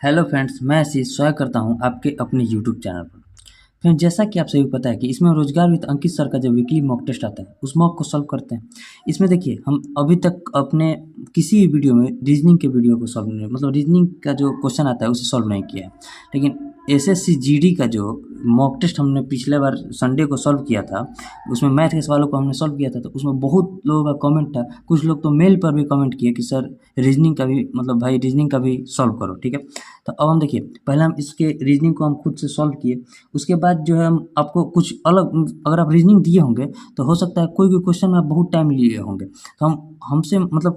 Hello friends, मैं आशीष स्वागत करता हूं आपके अपने यूट्यूब चैनल पर। फ्रेंड्स, जैसा कि आप सभी को पता है कि इसमें रोजगार विद अंकित सर का जो वीकली मॉक टेस्ट आता है उस मॉक को सॉल्व करते हैं। इसमें देखिए, हम अभी तक अपने किसी भी वीडियो में रीजनिंग के वीडियो को सॉल्व नहीं, मतलब रीजनिंग का जो क्वेश्चन आता है उसे सॉल्व नहीं किया है। लेकिन एसएससी जीडी का जो मॉक टेस्ट हमने पिछले बार संडे को सॉल्व किया था, उसमें मैथ के सवालों को हमने सॉल्व किया था, तो उसमें बहुत लोगों का कमेंट था। कुछ लोग तो मेल पर भी कमेंट किए कि सर रीजनिंग का भी, मतलब भाई रीजनिंग का भी सॉल्व करो। ठीक है, तो अब हम देखिए, पहले हम इसके रीजनिंग को हम खुद से सॉल्व किए। उसके बाद जो है हम आपको कुछ अलग, अगर आप रीजनिंग दिए होंगे तो हो सकता है कोई भी क्वेश्चन में आप बहुत टाइम लिए होंगे, तो हम हमसे मतलब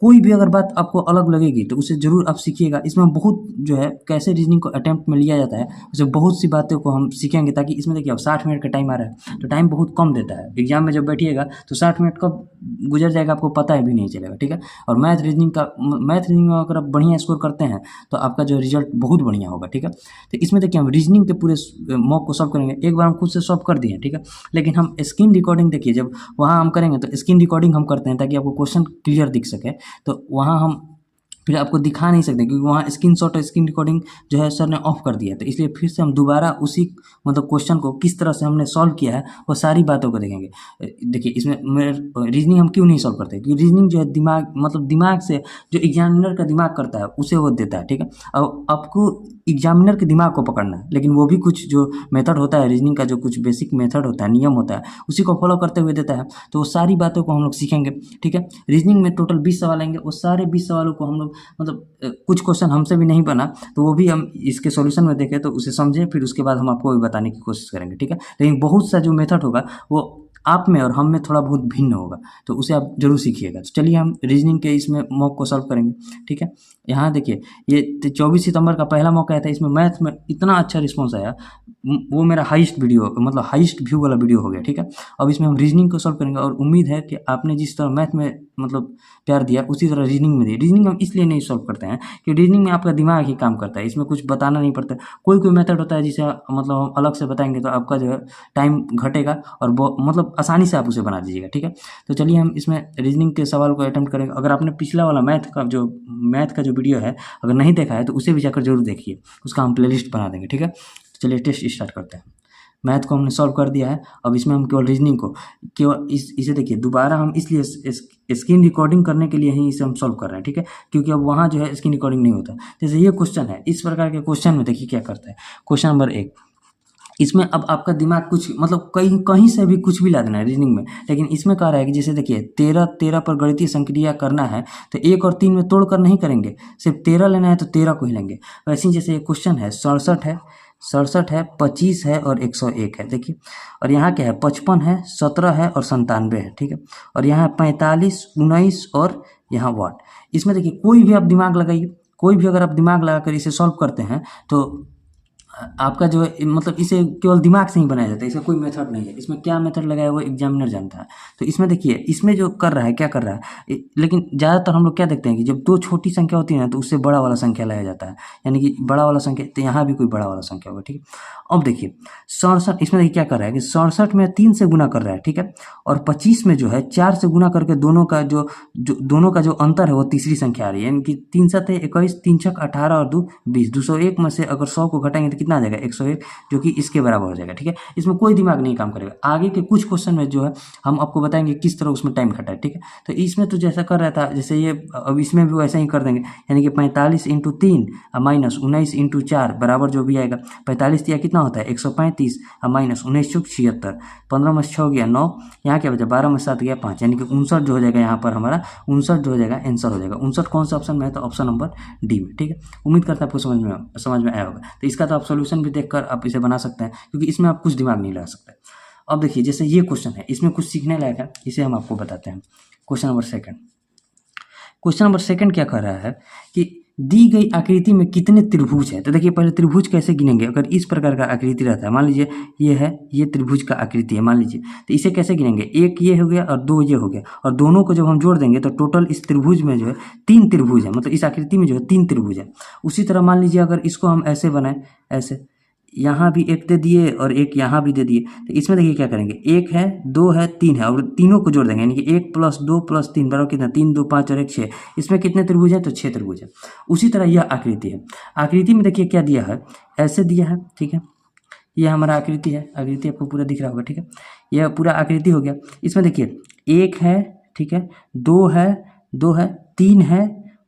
कोई भी अगर बात आपको अलग लगेगी तो उसे ज़रूर आप सीखिएगा। इसमें बहुत जो है कैसे रीजनिंग को अटेम्प्ट में लिया जाता है, उसे बहुत सी बातों को हम सीखेंगे, ताकि इसमें देखिए अब 60 मिनट का टाइम आ रहा है तो टाइम बहुत कम देता है। एग्जाम में जब बैठिएगा तो 60 मिनट कब गुजर जाएगा आपको पता भी नहीं चलेगा। ठीक है, और मैथ रीजनिंग में अगर आप बढ़िया स्कोर करते हैं तो आपका जो रिजल्ट बहुत बढ़िया होगा। ठीक है, तो इसमें देखिए हम रीजनिंग के पूरे मॉक को सॉल्व करेंगे। एक बार हम खुद से सॉल्व कर दिए, ठीक है, लेकिन हम स्क्रीन रिकॉर्डिंग देखिए, जब वहाँ हम करेंगे तो स्क्रीन रिकॉर्डिंग हम करते हैं ताकि आपको क्वेश्चन क्लियर दिख सके। तो वहाँ हम फिर आपको दिखा नहीं सकते क्योंकि वहाँ स्क्रीनशॉट और स्क्रीन रिकॉर्डिंग जो है सर ने ऑफ कर दिया है। तो इसलिए फिर से हम दोबारा उसी मतलब क्वेश्चन को किस तरह से हमने सॉल्व किया है वो सारी बातों को देखेंगे। देखिए, इसमें रीजनिंग हम क्यों नहीं सॉल्व करते, क्योंकि रीजनिंग जो है दिमाग, मतलब दिमाग से जो एग्जामिनर का दिमाग करता है उसे वो देता है। ठीक है, अब आपको एग्जामिनर के दिमाग को पकड़ना है, लेकिन वो भी कुछ जो मेथड होता है रीजनिंग का, जो कुछ बेसिक मेथड होता है, नियम होता है, उसी को फॉलो करते हुए देता है। तो वो सारी बातों को हम लोग सीखेंगे। ठीक है, रीजनिंग में टोटल 20 सवाल आएंगे, वो सारे 20 सवालों को हम लोग मतलब कुछ क्वेश्चन हमसे भी नहीं बना तो वो भी हम इसके सॉल्यूशन में देखें तो उसे समझें, फिर उसके बाद हम आपको भी बताने की कोशिश करेंगे। ठीक है, लेकिन बहुत सा जो मेथड होगा वो आप में और हम में थोड़ा बहुत भिन्न होगा, तो उसे आप जरूर सीखिएगा। तो चलिए हम रीजनिंग के इसमें मॉक को सॉल्व करेंगे। ठीक है, यहाँ देखिए, ये 24 सितंबर का पहला मॉक आया था। इसमें मैथ में इतना अच्छा रिस्पॉन्स आया, वो मेरा हाईएस्ट वीडियो, मतलब हाईएस्ट व्यू वाला वीडियो हो गया। ठीक है, अब इसमें हम रीजनिंग को सॉल्व करेंगे और उम्मीद है कि आपने जिस तरह मैथ में मतलब प्यार दिया उसी तरह रीजनिंग में दिया। रीजनिंग हम इसलिए नहीं सॉल्व करते हैं कि रीजनिंग में आपका दिमाग ही काम करता है, इसमें कुछ बताना नहीं पड़ता। कोई कोई मेथड होता है जिसे मतलब हम अलग से बताएंगे तो आपका जो है टाइम घटेगा और मतलब आसानी से आप उसे बना दीजिएगा। ठीक है, तो चलिए हम इसमें रीजनिंग के सवाल को अटेम्प्ट करेंगे। अगर आपने पिछला वाला मैथ का जो वीडियो है अगर नहीं देखा है तो उसे भी जाकर जरूर देखिए, उसका हम प्लेलिस्ट बना देंगे। ठीक है, चलिए टेस्ट स्टार्ट करते हैं। मैथ को हमने सॉल्व कर दिया है, अब इसमें हम केवल रीजनिंग को केवल इसे देखिए, दोबारा हम इसलिए स्क्रीन रिकॉर्डिंग करने के लिए ही इसे हम सॉल्व कर रहे हैं। ठीक है, क्योंकि अब वहाँ जो है स्क्रीन रिकॉर्डिंग नहीं होता। जैसे ये क्वेश्चन है, इस प्रकार के क्वेश्चन में देखिए क्या करता है। क्वेश्चन नंबर 1, इसमें अब आपका दिमाग कुछ मतलब कहीं कहीं से भी कुछ भी ला देना है रीजनिंग में, लेकिन इसमें कह रहा है कि जैसे देखिए 13 पर गणितीय संक्रिया करना है तो 1 और 3 में तोड़कर नहीं करेंगे, सिर्फ 13 लेना है तो 13 को ही लेंगे। वैसे ही जैसे ये क्वेश्चन है 67 है 25 है और 101 है, देखिए, और यहाँ क्या है 55 है 17 है और 97 है। ठीक है, और यहाँ 45 19 और यहाँ वाट। इसमें देखिए कोई भी आप दिमाग लगाइए, कोई भी अगर आप दिमाग लगाकर इसे सॉल्व करते हैं तो आपका जो है मतलब इसे केवल दिमाग से ही बनाया जाता है, इसका कोई मेथड नहीं है। इसमें क्या मेथड लगाया वो एग्जामिनर जानता है। तो इसमें देखिए, इसमें जो कर रहा है क्या कर रहा है, लेकिन ज़्यादातर हम लोग क्या देखते हैं कि जब दो छोटी संख्या होती है ना तो उससे बड़ा वाला संख्या लाया जाता है, यानी कि बड़ा वाला संख्या, तो यहाँ भी कोई बड़ा वाला संख्या होगा। ठीक है, अब देखिए 67, इसमें देखिए क्या कर रहा है कि 67 में 3 से गुना कर रहा है। ठीक है, और 25 में जो है 4 से गुना करके दोनों का जो अंतर है वो तीसरी संख्या आ रही है, यानी कि 3 7 है 21, 3 6 18 और 2 20। 201 में से अगर 100 को घटाएंगे तो कितना आ जाएगा 101, जो कि इसके बराबर हो जाएगा। ठीक है, इसमें कोई दिमाग नहीं काम करेगा। आगे के कुछ क्वेश्चन में जो है हम आपको बताएंगे किस तरह उसमें टाइम घटा है। ठीक है, तो इसमें तो जैसा कर रहा था जैसे ये, अब इसमें भी वैसा ही कर देंगे, यानी कि 45 × 3 माइनस 19 × 4 बराबर जो भी आएगा। 45 या कितना होता है 135 माइनस 19 × 76, 15 में 6 गया 9, यहाँ क्या बचा 12 में 7 गया 5, यानी कि 59 जो हो जाएगा। यहाँ पर हमारा 59 जो हो जाएगा आंसर हो जाएगा। 59 कौन सा ऑप्शन में है, तो ऑप्शन नंबर डी में। ठीक है, उम्मीद करता है आपको समझ में आया होगा। तो इसका तो आप सोल्यूशन भी देखकर आप इसे बना सकते हैं, क्योंकि इसमें आप कुछ दिमाग नहीं लगा सकते। अब देखिए, जैसे ये क्वेश्चन है, इसमें कुछ सीखने लायक है, इसे हम आपको बताते हैं। क्वेश्चन नंबर सेकंड क्या कर रहा है कि दी गई आकृति में कितने त्रिभुज है। तो देखिए, पहले त्रिभुज कैसे गिनेंगे। अगर इस प्रकार का आकृति रहता है, मान लीजिए ये है, ये त्रिभुज का आकृति है मान लीजिए, तो इसे कैसे गिनेंगे, एक ये हो गया और दो ये हो गया, और दोनों को जब हम जोड़ देंगे तो टोटल इस त्रिभुज में जो है 3 त्रिभुज है, मतलब इस आकृति में जो है 3 त्रिभुज है। उसी तरह मान लीजिए अगर इसको हम ऐसे बनाएं, ऐसे यहाँ भी एक दे दिए और एक यहाँ भी दे दिए। तो इसमें देखिए क्या करेंगे, 1 है, 2 है, 3 है और तीनों को जोड़ देंगे, यानी कि 1 + 2 + 3 बराबर कितना, 3 2 5 और 1 6। इसमें कितने त्रिभुज हैं, तो 6 त्रिभुज है। उसी तरह यह आकृति है, आकृति में देखिए क्या दिया है, ऐसे दिया है, ठीक है। यह हमारा आकृति है, आकृति आपको पूरा दिख रहा होगा, ठीक है। यह पूरा आकृति हो गया। इसमें देखिए 1 है, ठीक है, 2 है, 2 है, 3 है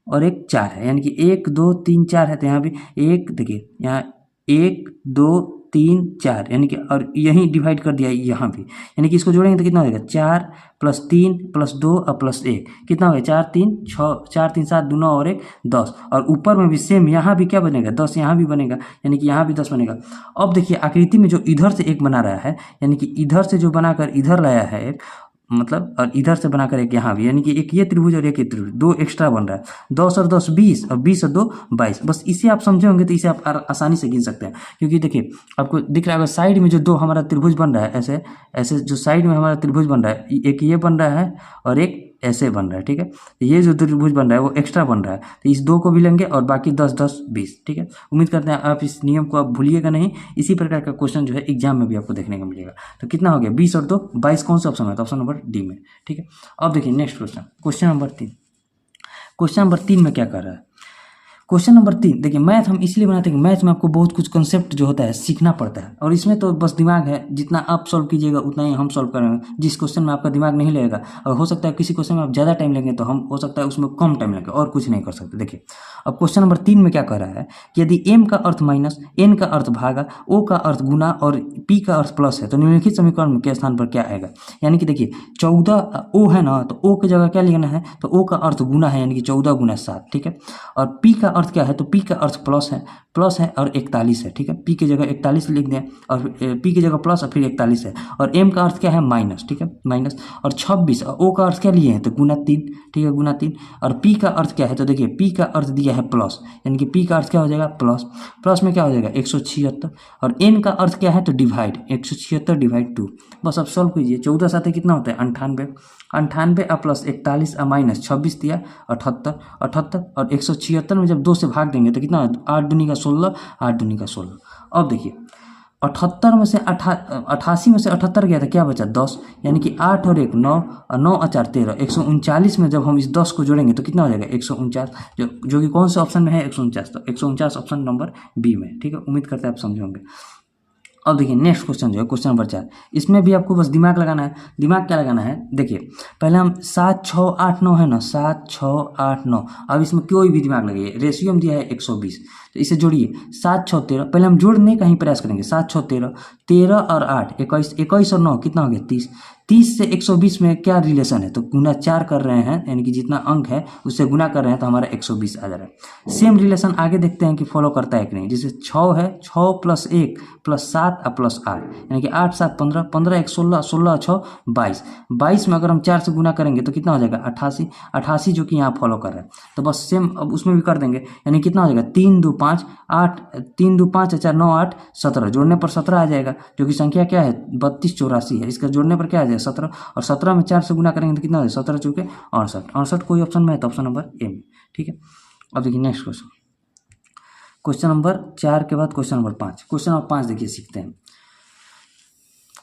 और एक 4 है, यानी कि 1 2 3 4 है। तो यहाँ भी एक, देखिए यहाँ 1 2 3 4, यानी कि और यहीं डिवाइड कर दिया यहाँ भी, यानी कि इसको जोड़ेंगे तो कितना हो जाएगा, 4 + 3 + 2 और +1 कितना हो गया, 4 3 6, 4 3 7 2 9 और 1 10। और ऊपर में भी सेम, यहाँ भी क्या बनेगा, 10 यहाँ भी बनेगा, यानी कि यहाँ भी 10 बनेगा। अब देखिए आकृति में जो इधर से एक बना रहा है, यानी कि इधर से जो बनाकर इधर लाया है एक, मतलब और इधर से बनाकर एक यहाँ भी, यानी कि एक ये त्रिभुज और एक ये त्रिभुज, 2 एक्स्ट्रा बन रहा है। 10 और 10 20 और 20 और 2 22। बस इसे आप समझे होंगे तो इसे आप आसानी से गिन सकते हैं, क्योंकि देखिए आपको दिख रहा होगा साइड में जो 2 हमारा त्रिभुज बन रहा है, ऐसे ऐसे जो साइड में हमारा त्रिभुज बन रहा है, एक ये बन रहा है और एक ऐसे बन रहा है, ठीक है। ये जो त्रिभुज बन रहा है वो एक्स्ट्रा बन रहा है, तो इस 2 को भी लेंगे और बाकी 10 10 20, ठीक है। उम्मीद करते हैं आप इस नियम को आप भूलिएगा नहीं, इसी प्रकार का क्वेश्चन जो है एग्जाम में भी आपको देखने को मिलेगा। तो कितना हो गया, 20 और 2 22, कौन सा ऑप्शन है, तो ऑप्शन नंबर डी में, ठीक है। अब देखिए next question, question number 3। Question number 3 में क्या कर रहा है, क्वेश्चन नंबर 3 देखिए, मैथ हम इसलिए बनाते हैं कि मैथ में आपको बहुत कुछ कंसेप्ट जो होता है सीखना पड़ता है, और इसमें तो बस दिमाग है, जितना आप सॉल्व कीजिएगा उतना ही हम सॉल्व करेंगे। जिस क्वेश्चन में आपका दिमाग नहीं लगेगा, और हो सकता है किसी क्वेश्चन में आप ज़्यादा टाइम लेंगे तो हम हो सकता है उसमें कम टाइम लगे और कुछ नहीं कर सकते। देखिए अब क्वेश्चन नंबर 3 में क्या कह रहा है कि यदि m का अर्थ माइनस, n का अर्थ भागा, o का अर्थ गुना और p का अर्थ प्लस है तो निम्नलिखित समीकरण के स्थान पर क्या आएगा। यानी कि देखिए 14 o है ना, तो o की जगह क्या लिखना है, तो o का अर्थ गुना है, यानी कि 14 × 7, ठीक है। और p का अर्थ क्या है, तो p का अर्थ प्लस है और 41 है, ठीक है। p की जगह 41 लिख दें और p की जगह प्लस और फिर 41 है। और m का अर्थ क्या है, माइनस, ठीक है, माइनस। और 26 और o का अर्थ क्या लिए हैं, तो गुना 3, ठीक है, गुना 3। और p का अर्थ क्या है, तो देखिए p का अर्थ दिया है प्लस, यानी कि p का अर्थ क्या हो जाएगा, प्लस, प्लस में क्या हो जाएगा 176। और n का अर्थ क्या है, तो डिवाइड, 176 / 2। बस अब सॉल्व कीजिए, 14 7 कितना होता है 98, 98 और प्लस 41 और माइनस 26 दिया 78, 78 और 176 में जब 2 से भाग देंगे तो कितना, 8 दूनी का 16, 8 दूनी का 16। अब देखिए 78 में से 88 में से 78 गया था, क्या बचा 10, यानी कि 8 और 1 9 और 9 और 4 13, 139 में जब हम इस 10 को जोड़ेंगे तो कितना हो जाएगा 149, जो कि कौन से ऑप्शन में है 149, तो 149 ऑप्शन नंबर बी में, ठीक है। उम्मीद करते हैं आप समझे होंगे। अब देखिए नेक्स्ट क्वेश्चन जो है क्वेश्चन नंबर 4, इसमें भी आपको बस दिमाग लगाना है। दिमाग क्या लगाना है, देखिए पहले हम 7 6 8 9 है ना, 7 6 8 9। अब इसमें कोई भी दिमाग लगाइए, रेशियो में दिया है 120, तो इसे जोड़िए 7 6 13। पहले हम जोड़ने का ही प्रयास करेंगे, 7 6 13, 13 और 8 21, 21 और 9 कितना हो गया 30। 30 से 120 में क्या रिलेशन है, तो गुना 4 कर रहे हैं, यानी कि जितना अंक है उससे गुना कर रहे हैं तो हमारा 120 आ जा रहा है। सेम रिलेशन आगे देखते हैं कि फॉलो करता है कि नहीं। जैसे 6 है, 6 + 1 + 7 और + 8, यानी कि 8 7 15, 15 1 16, 16 6 22, 22 में अगर हम 4 से गुना करेंगे तो कितना हो जाएगा 88, 88 जो कि यहाँ फॉलो कर रहा है। तो बस सेम अब उसमें भी कर देंगे, यानी कितना हो जाएगा 3 2 5 8, 3 2 5 4 9 8 17, जोड़ने पर 17 आ जाएगा, जो कि संख्या क्या है 32 84 है। इसका जोड़ने पर क्या आ जाएगा 17, और 17 में 4 से गुना करेंगे तो कितना हो जाएगा 17 चौके 68, 68 कोई ऑप्शन में है तो ऑप्शन नंबर ए में, ठीक है। अब देखिए नेक्स्ट क्वेश्चन, क्वेश्चन नंबर 4 के बाद क्वेश्चन नंबर 5। क्वेश्चन नंबर 5 देखिए सीखते हैं।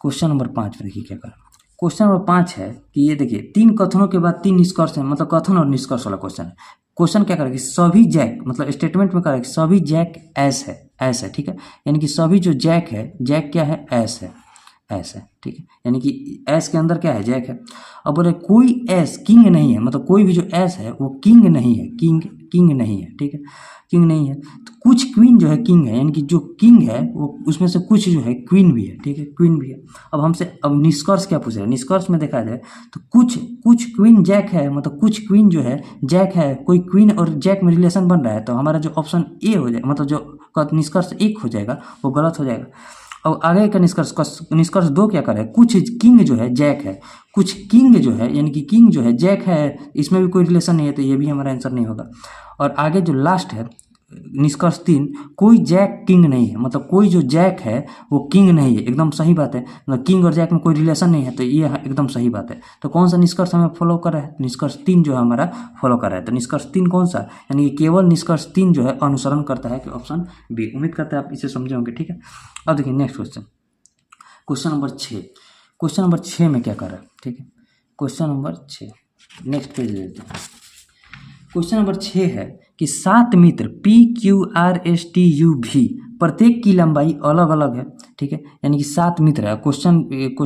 क्वेश्चन नंबर 5 में देखिए क्या कर, क्वेश्चन नंबर 5 है कि ये देखिए 3 कथनों के बाद 3 निष्कर्ष है, मतलब कथन और निष्कर्ष वाला क्वेश्चन है। क्वेश्चन क्या करेगा कि सभी जैक, मतलब स्टेटमेंट में करेगा कि सभी जैक एस है, ठीक है, यानी कि सभी जो जैक है, जैक क्या है एस है, एस है, ठीक है, यानी कि एस के अंदर क्या है जैक है। अब बोले कोई एस किंग नहीं है, मतलब कोई भी जो एस है वो किंग नहीं है, किंग नहीं है, ठीक है, किंग नहीं है। तो कुछ क्वीन जो है किंग है, यानी कि जो किंग है वो उसमें से कुछ जो है क्वीन भी है, ठीक है, क्वीन भी है। अब हमसे अब निष्कर्ष क्या पूछ रहे हैं, निष्कर्ष में देखा जाए तो कुछ क्वीन जैक है, मतलब कुछ क्वीन जो है जैक है, कोई क्वीन और जैक में रिलेशन बन रहा है, तो हमारा जो ऑप्शन ए हो जाएगा, मतलब जो निष्कर्ष 1 हो जाएगा वो गलत हो जाएगा। अब आगे का निष्कर्ष 2 क्या करे, कुछ किंग जो है जैक है, कुछ किंग जो है यानी कि किंग जो है जैक है, इसमें भी कोई रिलेशन नहीं है, तो ये भी हमारा आंसर नहीं होगा। और आगे जो लास्ट है निष्कर्ष 3, कोई जैक किंग नहीं है, मतलब कोई जो जैक है वो किंग नहीं है, एकदम सही बात है, मतलब किंग और जैक में कोई रिलेशन नहीं है, तो ये एकदम सही बात है। तो कौन सा निष्कर्ष हमें फॉलो कर रहा है? निष्कर्ष 3 जो है हमारा फॉलो कर रहा है। तो निष्कर्ष 3 कौन सा? यानी कि केवल निष्कर्ष 3 जो है अनुसरण करता है कि ऑप्शन बी। उम्मीद करते हैं आप इसे समझे होंगे, ठीक है। अब देखिए next question, question number 6। Question number 6 में क्या कर रहा है, ठीक है। क्वेश्चन नंबर 6, नेक्स्ट पेज ले लेते हैं। क्वेश्चन नंबर 6 है कि 7 मित्र PQRSTUV प्रत्येक की लंबाई अलग अलग है, ठीक है। यानी कि 7 मित्र है। क्वेश्चन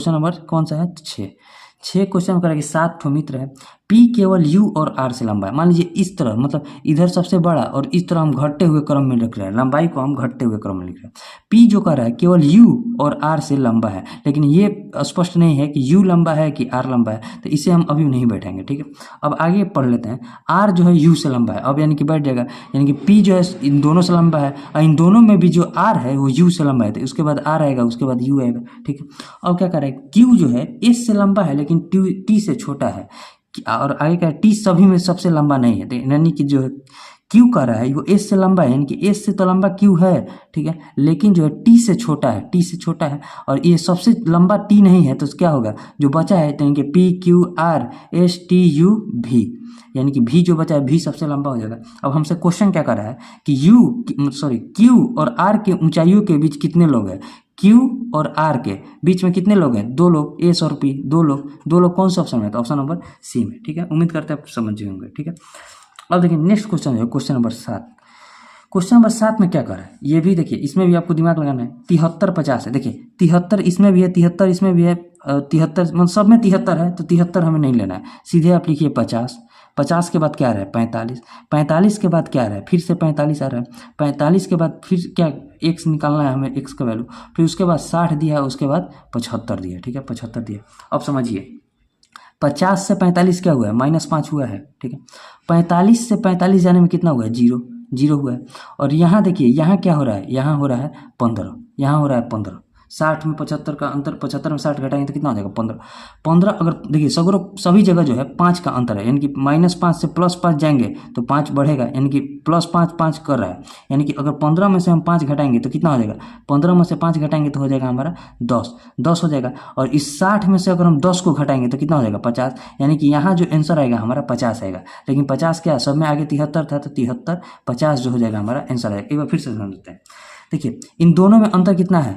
नंबर कौन सा है? 6 क्वेश्चन करेगा कि 7 ठो मित्र है, P केवल U और R से लंबा है। मान लीजिए इस तरह, मतलब इधर सबसे बड़ा और इस तरह हम घटते हुए क्रम में लिख रहे हैं, लंबाई को हम घटते हुए क्रम में लिख रहे हैं। P जो कर रहा है केवल U और R से लंबा है, लेकिन ये स्पष्ट नहीं है कि U लंबा है कि R लंबा है, तो इसे हम अभी नहीं बैठेंगे, ठीक है। अब आगे पढ़ लेते हैं। R जो है U से लंबा है, अब यानी कि बैठ जाएगा, यानी कि P जो है इन दोनों से लंबा है, और इन दोनों में भी जो R है वो U से लंबा है, तो उसके बाद R आएगा, उसके बाद U आएगा, ठीक है। अब क्या कर रहा है? Q जो है S से लंबा है लेकिन T से छोटा है, और आगे का T सभी में सबसे लंबा नहीं है, यानी कि जो है Q कर रहा है वो S से लंबा है, यानी कि S से तो लंबा Q है, ठीक है, लेकिन जो है T से छोटा है, T से छोटा है, और ये सबसे लंबा T नहीं है, तो क्या होगा? जो बचा है यानी कि PQRSTUV, यानी कि V जो बचा है V सबसे लंबा हो जाएगा। अब हमसे क्वेश्चन क्या कर रहा है कि Q और R के ऊंचाइयों के बीच कितने लोग हैं? Q और R के बीच में कितने लोग हैं? 2 लोग, S और P, 2 लोग कौन सा ऑप्शन में? तो ऑप्शन नंबर सी में, ठीक है। उम्मीद करते हैं आप समझ होंगे, ठीक है। अब देखिए नेक्स्ट क्वेश्चन है क्वेश्चन नंबर 7। क्वेश्चन नंबर 7 में क्या कर रहा है? ये भी देखिए, इसमें भी आपको दिमाग लगाना है। 73 50 है, देखिए 73 इसमें भी है, 73 इसमें भी है, 73 मतलब सब में 73 है, तो 73 हमें नहीं लेना है, सीधे आप लिखिए 50। 50 के बाद क्या आ रहा है? 45। 45 के बाद क्या आ रहा है? फिर से 45 आ रहा है। 45 के बाद फिर क्या? x निकालना है हमें, x का वैल्यू, फिर उसके बाद 60 दिया, उसके बाद 75 दिया, ठीक है, 75 दिया। अब समझिए 50 से 45 क्या हुआ है? -5 हुआ है, ठीक है। 45 से 45 जाने में कितना हुआ है? 0 हुआ है। और यहाँ देखिए, यहाँ क्या हो रहा है? यहाँ हो रहा है 15, यहाँ हो रहा है 15। 60 में 75 का अंतर, 75 में 60 घटाएंगे तो कितना हो जाएगा? 15। 15 अगर देखिए सभी जगह जो है 5 का अंतर है, यानी कि -5 से +5 जाएंगे तो 5 बढ़ेगा, यानी कि +5 5 कर रहा है, यानी कि अगर 15 में से हम 5 घटाएंगे तो कितना हो जाएगा? 15 में से 5 घटाएंगे तो हो जाएगा हमारा 10 हो जाएगा। और इस 60 में से अगर हम 10 को घटाएंगे तो कितना हो जाएगा? 50, यानी कि यहाँ जो आंसर आएगा हमारा 50 आएगा। लेकिन 50 क्या, सब में आगे 73 था, तो 73 50 जो हो जाएगा हमारा आंसर आएगा। एक बार फिर से समझते हैं। देखिए इन दोनों में अंतर कितना है?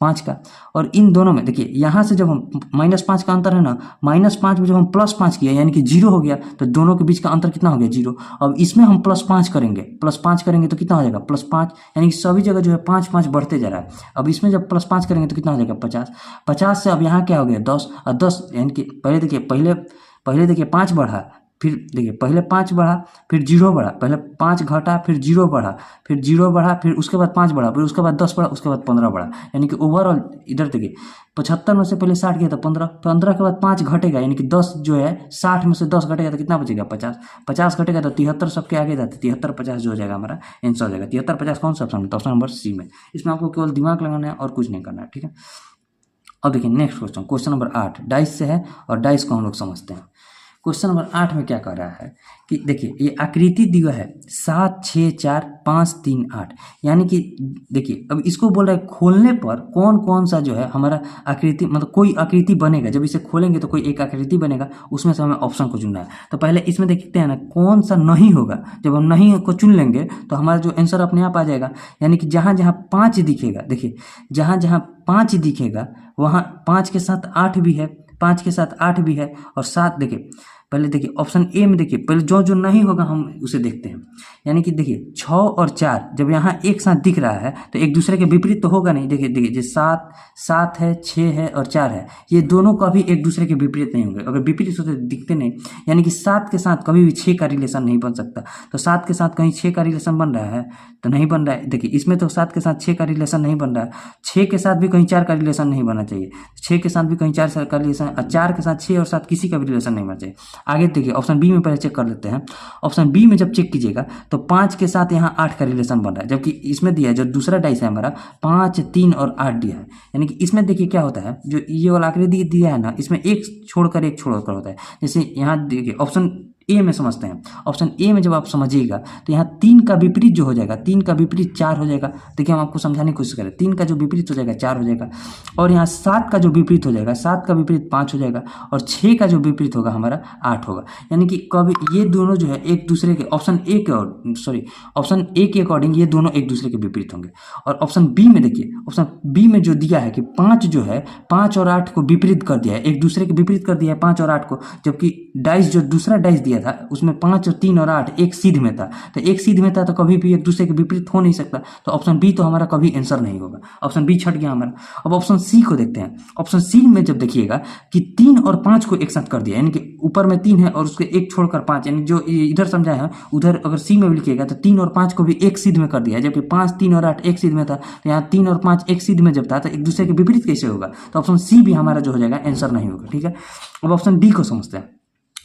5 का, और इन दोनों में देखिए यहाँ से जब हम -5 का अंतर है ना, -5 में जब हम +5 किया यानी कि 0 हो गया, तो दोनों के बीच का अंतर कितना हो गया? 0। अब इसमें हम +5 करेंगे तो कितना हो जाएगा? +5, यानी कि सभी जगह जो है 5 5 बढ़ते जा रहा है। अब इसमें जब +5 करेंगे तो कितना हो जाएगा? 50। 50 से अब यहाँ क्या हो गया? 10, और 10 यानी कि पहले देखिए, पहले देखिए 5 बढ़ा, फिर देखिए पहले 5 बढ़ा, फिर 0 बढ़ा, पहले 5 घटा, फिर 0 बढ़ा, फिर 0 बढ़ा, फिर उसके बाद 5 बढ़ा, फिर उसके बाद 10 बढ़ा, उसके बाद 15 बढ़ा, यानी कि ओवरऑल इधर देखिए 75 में से पहले 60 गया था 15, 15 के बाद 5 घटेगा, यानी कि 10 जो है 60 में से 10 घटेगा तो कितना बचेगा? 50। 50 घटेगा तो 73 सबके आगे जाते, 73 50 जो हो जाएगा हमारा आंसर हो जाएगा। 73 50 कौन सा ऑप्शन है? तो ऑप्शन नंबर सी में। इसमें आपको केवल दिमाग लगाना है और कुछ नहीं करना है, ठीक है। अब देखिए next question, question number 8 dice से है, और डाइस को हम लोग समझते हैं। क्वेश्चन नंबर 8 में क्या कर रहा है कि देखिए ये आकृति दिया है 7 6 4 5 3 8, यानी कि देखिए अब इसको बोल रहा है खोलने पर कौन कौन सा जो है हमारा आकृति, मतलब कोई आकृति बनेगा। जब इसे खोलेंगे तो कोई एक आकृति बनेगा, उसमें से हमें ऑप्शन को चुनना है। तो पहले इसमें देखते हैं ना कौन सा नहीं होगा। जब हम नहीं को चुन लेंगे तो हमारा जो आंसर अपने आप आ जाएगा, यानी कि जहाँ जहाँ 5 दिखेगा, देखिए जहाँ जहाँ 5 दिखेगा वहाँ 5 के साथ 8 भी है, 5 के साथ 8 भी है, और 7 देखिए पहले देखिए ऑप्शन ए में देखिए पहले जो जो नहीं होगा हम उसे देखते हैं। यानी कि देखिए 6 और 4 जब यहाँ एक साथ दिख रहा है तो एक दूसरे के विपरीत तो होगा नहीं। देखिए जो 7 है, 6 है और 4 है, ये दोनों कभी एक दूसरे के विपरीत नहीं होंगे। अगर विपरीत होते दिखते नहीं, यानी कि 7 के साथ कभी भी 6 का रिलेशन नहीं बन सकता। तो 7 के साथ कहीं 6 का रिलेशन बन रहा है तो नहीं बन रहा है। देखिए इसमें तो 7 के साथ 6 का रिलेशन नहीं बन रहा है, 6 के साथ भी कहीं 4 का रिलेशन नहीं बनना चाहिए, 6 के साथ भी कहीं 4 का रिलेशन, 4 के साथ 6 और 7 किसी का भी रिलेशन नहीं बनना चाहिए। आगे देखिए ऑप्शन बी में पहले चेक कर लेते हैं। ऑप्शन बी में जब चेक कीजिएगा तो 5 के साथ यहाँ 8 का रिलेशन बन रहा है, जबकि इसमें दिया है जो दूसरा डाइस है हमारा 5 3 और 8 दिया है। यानी कि इसमें देखिए क्या होता है, जो ये वाला आकृति दिया है ना, इसमें एक छोड़कर होता है। जैसे यहाँ देखिए ऑप्शन ए में समझते हैं। ऑप्शन ए में जब आप समझिएगा तो यहाँ 3 का विपरीत जो हो जाएगा, 3 का विपरीत 4 हो जाएगा। देखिए हम आपको समझाने की कोशिश करें, 3 का जो विपरीत हो जाएगा 4 हो जाएगा, और यहाँ 7 का जो विपरीत हो जाएगा, 7 का विपरीत 5 हो जाएगा, और 6 का जो विपरीत होगा हमारा 8 होगा। यानी कि कभी ये दोनों जो है एक दूसरे के ऑप्शन ए के अकॉर्डिंग ये दोनों एक दूसरे के विपरीत होंगे। और ऑप्शन बी में देखिए, ऑप्शन बी में जो दिया है कि 5 जो है 5 और 8 को विपरीत कर दिया है, एक दूसरे के विपरीत कर दिया है 5 और 8 को, जबकि डाइस जो दूसरा डाइस दिया था उसमें 5 और 3 और 8 एक सीध में था, तो एक सीध में था तो कभी भी एक दूसरे के विपरीत हो नहीं सकता, तो ऑप्शन बी तो हमारा कभी आंसर नहीं होगा, ऑप्शन बी छट गया हमारा। अब ऑप्शन सी को देखते हैं। ऑप्शन सी में जब देखिएगा कि 3 और 5 को एक साथ कर दिया, यानी कि ऊपर में 3 है और उसके एक छोड़कर 5, यानी जो इधर समझाया है उधर अगर सी में भी लिखिएगा तो 3 और 5 को भी एक सीध में कर दिया, जबकि 5, 3 और 8 एक सीध में था, तो यहाँ 3 और 5 एक सीध में जब था तो एक दूसरे के विपरीत कैसे होगा, तो ऑप्शन सी भी हमारा जो हो जाएगा आंसर नहीं होगा। ठीक है, अब ऑप्शन डी को समझते हैं।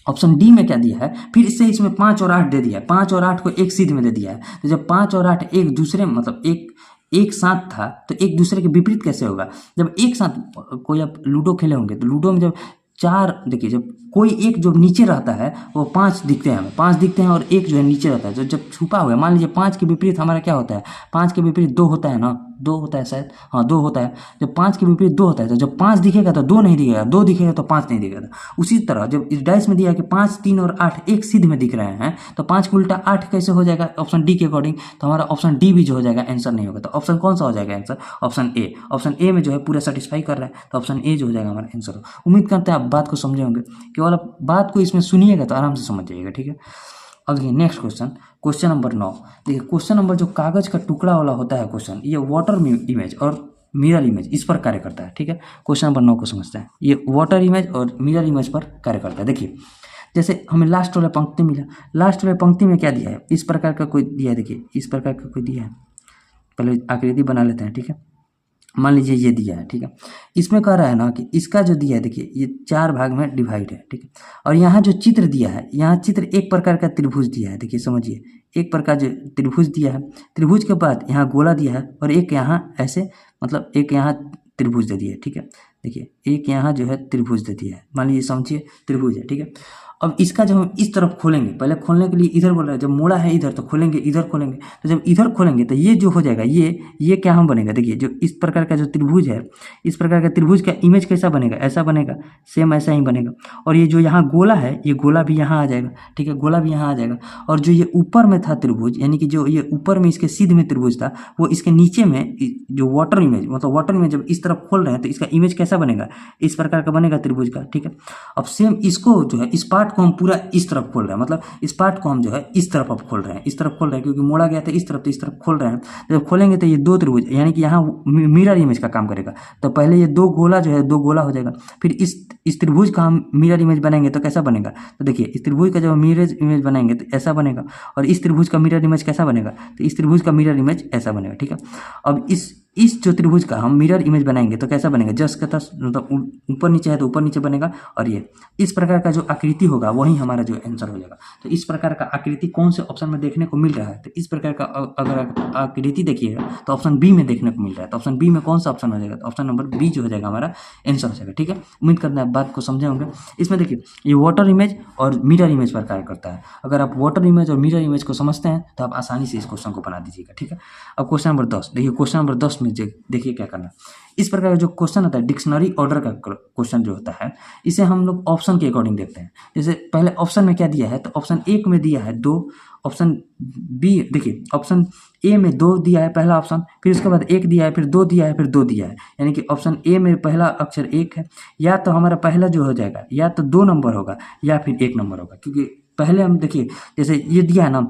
ऑप्शन डी में क्या दिया है, फिर इससे इसमें 5 और 8 दे दिया है, 5 और 8 को एक सीध में दे दिया है, तो जब 5 और 8 एक दूसरे मतलब एक साथ था तो एक दूसरे के विपरीत कैसे होगा। जब एक साथ कोई आप लूडो खेले होंगे तो लूडो में जब 4 देखिए, जब कोई एक जो नीचे रहता है वो 5 दिखते हैं, हमें 5 दिखते हैं और एक जो है नीचे रहता है, जो जब छुपा हुआ है, मान लीजिए 5 के विपरीत हमारा क्या होता है, 5 के विपरीत 2 होता है ना, 2 होता है शायद, हाँ 2 होता है। जब 5 के विपरीत 2 होता है तो जब 5 दिखेगा तो 2 नहीं दिखेगा, 2 दिखेगा तो 5 नहीं दिखेगा। उसी तरह जब इस डाइस में दिया है कि 5, 3 और 8 एक सीध में दिख रहे हैं तो 5 के उल्टा 8 कैसे हो जाएगा ऑप्शन डी के अकॉर्डिंग, तो हमारा ऑप्शन डी भी जो हो जाएगा आंसर नहीं होगा। तो ऑप्शन कौन सा हो जाएगा answer, option A. Option A में जो है पूरा सेटिस्फाई कर रहा है, तो ऑप्शन ए जो हो जाएगा हमारा आंसर। उम्मीद करते हैं आप बात को समझे होंगे, केवल आप बात को इसमें सुनिएगा तो आराम से समझ जाइएगा। ठीक है, अब देखिए नेक्स्ट क्वेश्चन, क्वेश्चन नंबर 9। देखिए क्वेश्चन नंबर जो कागज का टुकड़ा वाला होता है क्वेश्चन, ये वाटर इमेज और मिरर इमेज इस पर कार्य करता है। ठीक है, क्वेश्चन नंबर 9 को समझते हैं। ये वाटर इमेज और मिरर इमेज पर कार्य करता है। देखिए जैसे हमें लास्ट वाला पंक्ति मिला, लास्ट वाले पंक्ति में क्या दिया है, इस प्रकार का कोई दिया है, देखिए इस प्रकार का कोई दिया है, पहले आकृति बना लेते हैं। ठीक है, मान लीजिए ये दिया है। ठीक है, इसमें कह रहा है ना कि इसका जो दिया है देखिए ये 4 भाग में डिवाइड है। ठीक है, और यहाँ जो चित्र दिया है, यहाँ चित्र एक प्रकार का त्रिभुज दिया है। देखिए समझिए, एक प्रकार जो त्रिभुज दिया है, त्रिभुज के बाद यहाँ गोला दिया है और एक यहाँ ऐसे मतलब एक यहाँ त्रिभुज दे दिया है। ठीक है, देखिए एक यहाँ जो है त्रिभुज दे दिया है, मान लीजिए समझिए त्रिभुज है। ठीक है, अब इसका जब हम इस तरफ खोलेंगे, पहले खोलने के लिए इधर बोल रहा है, जब मोड़ा है इधर तो खोलेंगे, इधर खोलेंगे, तो जब इधर खोलेंगे तो ये जो हो जाएगा ये क्या हम बनेगा, देखिए जो इस प्रकार का जो त्रिभुज है, इस प्रकार का त्रिभुज का इमेज कैसा बनेगा, ऐसा बनेगा, सेम ऐसा ही बनेगा। और ये जो यहाँ गोला है, ये गोला भी यहाँ आ जाएगा। ठीक है, गोला भी यहाँ आ जाएगा। और जो ये ऊपर में था त्रिभुज, यानी कि जो ये ऊपर में इसके सीध में त्रिभुज था, वो इसके नीचे में जो वाटर इमेज मतलब वाटर में जब इस तरफ खोल रहे हैं तो इसका इमेज कैसा बनेगा, इस प्रकार का बनेगा त्रिभुज का। ठीक है, अब सेम इसको जो है इस पार्ट को हम पूरा इस तरफ खोल रहे हैं, मतलब इस पार्ट को हम जो है इस तरफ अब खोल रहे हैं, इस तरफ खोल रहे हैं, क्योंकि मोड़ा गया था इस तरफ, तो इस तरफ खोल रहे हैं। जब खोलेंगे तो ये 2 त्रिभुज, यानी कि यहाँ मिरर इमेज का काम करेगा। तो पहले ये 2 गोला जो है 2 गोला हो जाएगा, फिर इस त्रिभुज का हम मिरर इमेज बनाएंगे तो कैसा बनेगा, तो देखिए इस त्रिभुज का जब मिरर इमेज बनाएंगे तो ऐसा बनेगा, और इस त्रिभुज का मिरर इमेज कैसा बनेगा, तो इस त्रिभुज का मिरर इमेज ऐसा बनेगा। ठीक है, अब इस जो त्रिभुज का हम मिरर इमेज बनाएंगे तो कैसा बनेगा, जस्ट का तस मतलब ऊपर नीचे है तो ऊपर नीचे बनेगा, और ये इस प्रकार का जो आकृति होगा वही हमारा जो आंसर हो जाएगा। तो इस प्रकार का आकृति कौन से ऑप्शन में देखने को मिल रहा है, तो इस प्रकार का अगर आकृति देखिएगा तो ऑप्शन बी में देखने को मिल रहा है। तो ऑप्शन बी में कौन सा ऑप्शन हो जाएगा, तो ऑप्शन नंबर बी जो हो जाएगा हमारा आंसर हो जाएगा। ठीक है, उम्मीद करते हैं बात को समझे होंगे। इसमें देखिए ये वाटर इमेज और मिरर इमेज पर कार्य करता है। अगर आप वाटर इमेज और मिरर इमेज को समझते हैं तो आप आसानी से इस क्वेश्चन को बना दीजिएगा। ठीक है, अब क्वेश्चन नंबर 10 देखिए, क्वेश्चन नंबर 10 में देखिए क्या करना। इस प्रकार का जो क्वेश्चन होता है डिक्शनरी ऑर्डर का क्वेश्चन जो होता है, इसे हम लोग ऑप्शन के अकॉर्डिंग देखते हैं। जैसे पहले ऑप्शन में क्या दिया है, तो ऑप्शन 1 में दिया है 2, ऑप्शन बी देखिए ऑप्शन ए में 2 दिया है पहला ऑप्शन, फिर उसके बाद 1 दिया है, फिर 2 दिया है, फिर 2 दिया है, यानी कि ऑप्शन ए में पहला अक्षर 1 है। या तो हमारा पहला जो हो जाएगा या तो 2 नंबर होगा या फिर 1 नंबर होगा, क्योंकि पहले हम देखिए जैसे ये दिया है ना,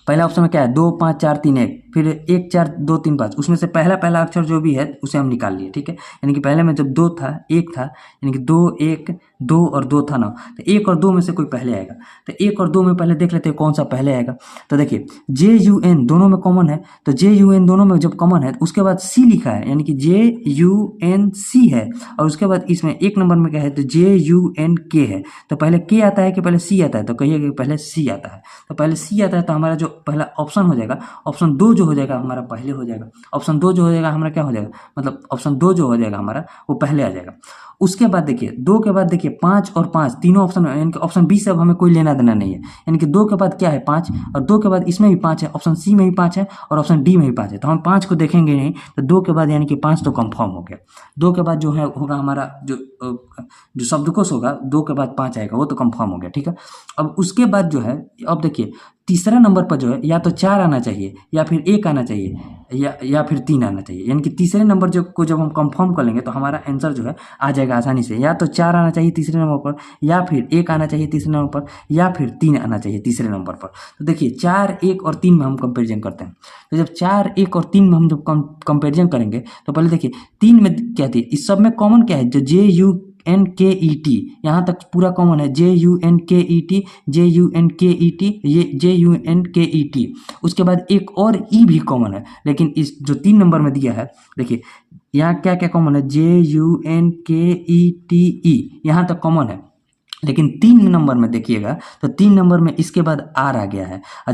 पहला ऑप्शन में क्या है 2 5 4 3 1, फिर 1 4 2 3 5, उसमें से पहला अक्षर जो भी है उसे हम निकाल लिए। ठीक है, यानी कि पहले में जब 2 था 1 था, यानी कि 2 1 2 और 2 था ना, तो 1 और 2 में से कोई पहले आएगा। तो 1 और 2 में पहले देख लेते हैं कौन सा पहले आएगा। तो देखिए JUN दोनों में कॉमन है, तो JUN दोनों में जब कॉमन है तो उसके बाद C लिखा है, यानी कि JUNC है, और उसके बाद इसमें 1 नंबर में क्या है तो JUNK है। तो पहले K आता है कि पहले C आता है, तो कहिए कि पहले C आता है। तो पहले C आता है, तो हमारा जो पहला ऑप्शन हो जाएगा, ऑप्शन 2 जो जो हो जाएगा हमारा पहले हो जाएगा, ऑप्शन 2 जो हो जाएगा हमारा क्या हो जाएगा, मतलब ऑप्शन 2 जो हो जाएगा हमारा वो पहले आ जाएगा। उसके बाद देखिए 2 के बाद देखिए 5 और 5 तीनों ऑप्शन, यानी कि ऑप्शन बी से अब हमें कोई लेना देना नहीं है, यानी कि 2 के बाद क्या है 5, और 2 के बाद इसमें भी 5 है, ऑप्शन सी में भी 5 है और ऑप्शन डी में भी 5 है, तो हम 5 को देखेंगे नहीं, तो 2 के बाद यानी कि 5 तो कंफर्म हो गया। 2 के बाद जो है होगा हमारा जो शब्दकोश होगा, 2 के बाद 5 आएगा, वो तो कंफर्म हो गया, ठीक है। अब उसके बाद जो है, अब देखिए तीसरा नंबर पर जो है या तो 4 आना चाहिए या फिर 1 आना चाहिए या फिर 3 आना चाहिए, यानी कि तीसरे नंबर जो को जब हम कंफर्म कर लेंगे तो हमारा आंसर जो है आ जाएगा आसानी से, या तो 4 आना चाहिए तीसरे नंबर पर, या फिर 1 आना चाहिए तीसरे नंबर पर, या फिर 3 आना चाहिए तीसरे नंबर पर। तो देखिए 4, 1 और 3 में हम कंपेरिजन करते हैं, तो जब 4, 1 और 3 में हम जब कंपेरिजन करेंगे तो पहले देखिए 3 में क्या थी, इस सब में कॉमन क्या है, जो JUNKET, यहाँ तक पूरा कॉमन है, JUNKET, JUNKET, ये JUNKET। उसके बाद एक और ई भी कॉमन है, लेकिन इस जो 3 नंबर में दिया है देखिए यहाँ क्या क्या कॉमन है, JUNKETE, यहाँ तक कॉमन है, लेकिन 3 नंबर में देखिएगा तो 3 नंबर में इसके बाद आर आ गया है, और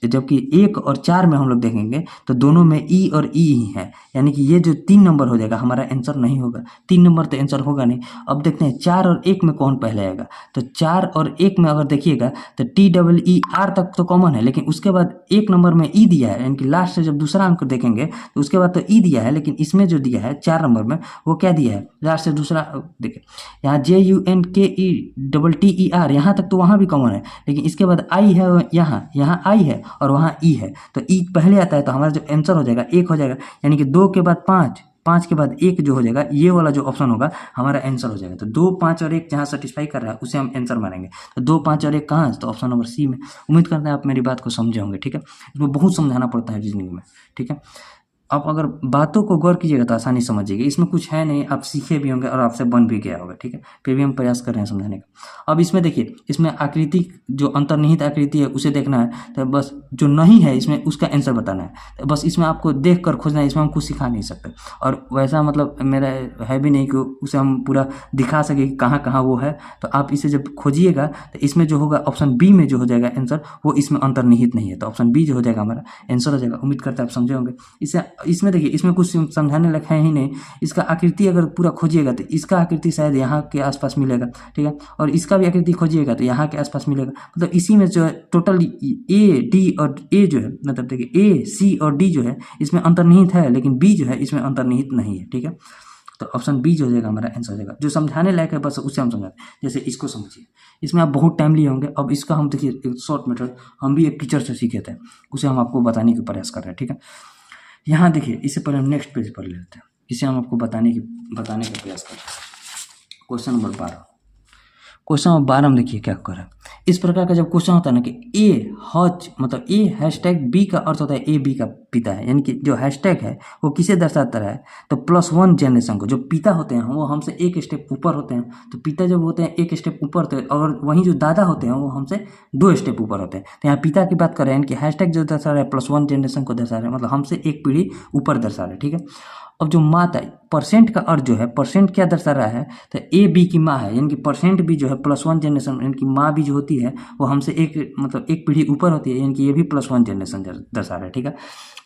जबकि 1 और 4 में हम लोग देखेंगे तो दोनों में ई और ई ही है, यानी कि ये जो 3 नंबर हो जाएगा हमारा आंसर नहीं होगा, 3 नंबर तो आंसर होगा नहीं। अब देखते हैं 4 और 1 में कौन पहले आएगा, तो 4 और 1 में अगर देखिएगा तो TEER तक तो कॉमन है, लेकिन उसके बाद 1 नंबर में ई दिया है, यानी कि लास्ट से जब दूसरा अंक देखेंगे तो उसके बाद तो ई दिया है, लेकिन इसमें जो दिया है 4 नंबर में वो क्या दिया है, लास्ट से दूसरा देखिए यहाँ JUNKETTER, यहाँ तक तो वहाँ भी कॉमन है, लेकिन इसके बाद आई है, यहाँ आई है और वहाँ ई है, तो ई पहले आता है, तो हमारा जो आंसर हो जाएगा 1 हो जाएगा, यानी कि 2 के बाद 5, 5 के बाद 1 जो हो जाएगा, ये वाला जो ऑप्शन होगा हमारा आंसर हो जाएगा। तो 2, 5 और 1 जहाँ सेटिस्फाई कर रहा है उसे हम आंसर मानेंगे, तो 2, 5 और 1 कहाँ है, तो ऑप्शन नंबर सी में। उम्मीद करते हैं आप मेरी बात को समझे होंगे, ठीक है। इसमें बहुत समझाना पड़ता है रीजनिंग में, ठीक है। आप अगर बातों को गौर कीजिएगा तो आसानी समझिएगा, इसमें कुछ है नहीं, आप सीखे भी होंगे और आपसे बन भी गया होगा, ठीक है। फिर भी हम प्रयास कर रहे हैं समझाने का। अब इसमें देखिए, इसमें आकृति जो अंतर्निहित आकृति है उसे देखना है, तो बस जो नहीं है इसमें उसका आंसर बताना है, तो बस इसमें आपको देख कर खोजना है, इसमें हम कुछ सिखा नहीं सकते, और वैसा मतलब मेरा है भी नहीं कि उसे हम पूरा दिखा सके कि कहाँ कहाँ वो है। तो आप इसे जब खोजिएगा तो इसमें जो होगा ऑप्शन बी में जो हो जाएगा आंसर, वो इसमें अंतर्निहित नहीं है, तो ऑप्शन बी जो हो जाएगा हमारा आंसर हो जाएगा। उम्मीद करते हैं आप समझे होंगे। इसमें देखिए, इसमें कुछ समझाने लायक है ही नहीं, इसका आकृति अगर पूरा खोजिएगा तो इसका आकृति शायद यहाँ के आसपास मिलेगा, ठीक है, और इसका भी आकृति खोजिएगा तो यहाँ के आसपास मिलेगा, मतलब इसी में जो है टोटल ए डी और ए जो है, मतलब देखिए ए सी और डी जो है इसमें अंतर्निहित है, लेकिन बी जो है इसमें अंतर्निहित नहीं है, ठीक है। तो ऑप्शन बी जो हो जाएगा हमारा आंसर हो जाएगा। जो समझाने लायक है बस उसे हम समझाते हैं, जैसे इसको समझिए, इसमें आप बहुत टाइम लिए होंगे। अब इसका हम देखिए एक शॉर्ट मेथड हम भी एक टीचर से सीखे थे, उसे हम आपको बताने का प्रयास कर रहे हैं, ठीक है। यहाँ देखिए, इससे पहले हम नेक्स्ट पेज पर लेते हैं, इसे हम आपको बताने का प्रयास करते हैं। क्वेश्चन नंबर 12, क्वेश्चन नंबर 12 में देखिए क्या कर रहा है। इस प्रकार का जब क्वेश्चन होता है ना कि ए हच, मतलब ए हैशटैग बी का अर्थ होता है ए बी का पिता है, यानी कि जो हैशटैग है वो किसे दर्शाता है, तो +1 जनरेशन को। जो पिता होते हैं वो हमसे एक स्टेप ऊपर होते हैं, तो पिता जब होते हैं एक स्टेप ऊपर होते हैं, और वहीं जो दादा होते हैं वो हमसे 2 स्टेप ऊपर होते हैं। तो यहाँ पिता की बात कर रहे हैं कि हैशटैग जो दर्शा रहा है +1 जनरेशन को दर्शा रहा है, मतलब हमसे एक पीढ़ी ऊपर दर्शा रहा है, ठीक है। अब जो माता, परसेंट का अर्थ जो है, परसेंट क्या दर्शा रहा है, तो ए बी की माँ है, यानी कि परसेंट भी जो है +1 जनरेशन, यानी कि माँ भी जो होती है वो हमसे एक पीढ़ी ऊपर होती है, यानी कि ये भी +1 जनरेशन दर्शा रहा है, ठीक है।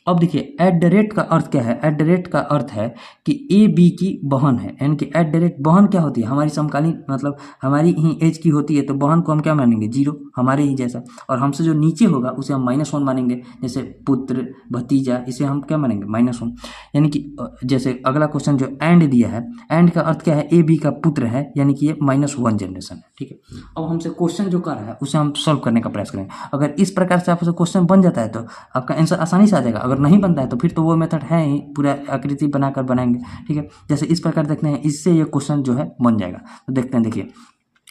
अब देखिए @ का अर्थ क्या है, @ का अर्थ है कि ए बी की बहन है, यानी कि @ बहन क्या होती है, हमारी समकालीन, मतलब हमारी ही एज की होती है, तो बहन को हम क्या मानेंगे, 0, हमारे ही जैसा, और हमसे जो नीचे होगा उसे हम -1 मानेंगे, जैसे पुत्र, भतीजा, इसे हम क्या मानेंगे, -1। यानी कि जैसे अगला क्वेश्चन जो एंड दिया है, एंड का अर्थ क्या है, ए बी का पुत्र है, यानी कि ये -1 जनरेशन है, ठीक है। अब हमसे क्वेश्चन जो कर रहा है उसे हम सॉल्व करने का प्रयास करेंगे। अगर इस प्रकार से आपसे क्वेश्चन बन जाता है तो आपका आंसर आसानी से आ जाएगा, अगर नहीं बनता है तो फिर तो वो मेथड है ही, पूरा आकृति बनाकर बनाएंगे, ठीक है। जैसे इस प्रकार देखते हैं, इससे ये क्वेश्चन जो है बन जाएगा। तो देखते हैं, देखिए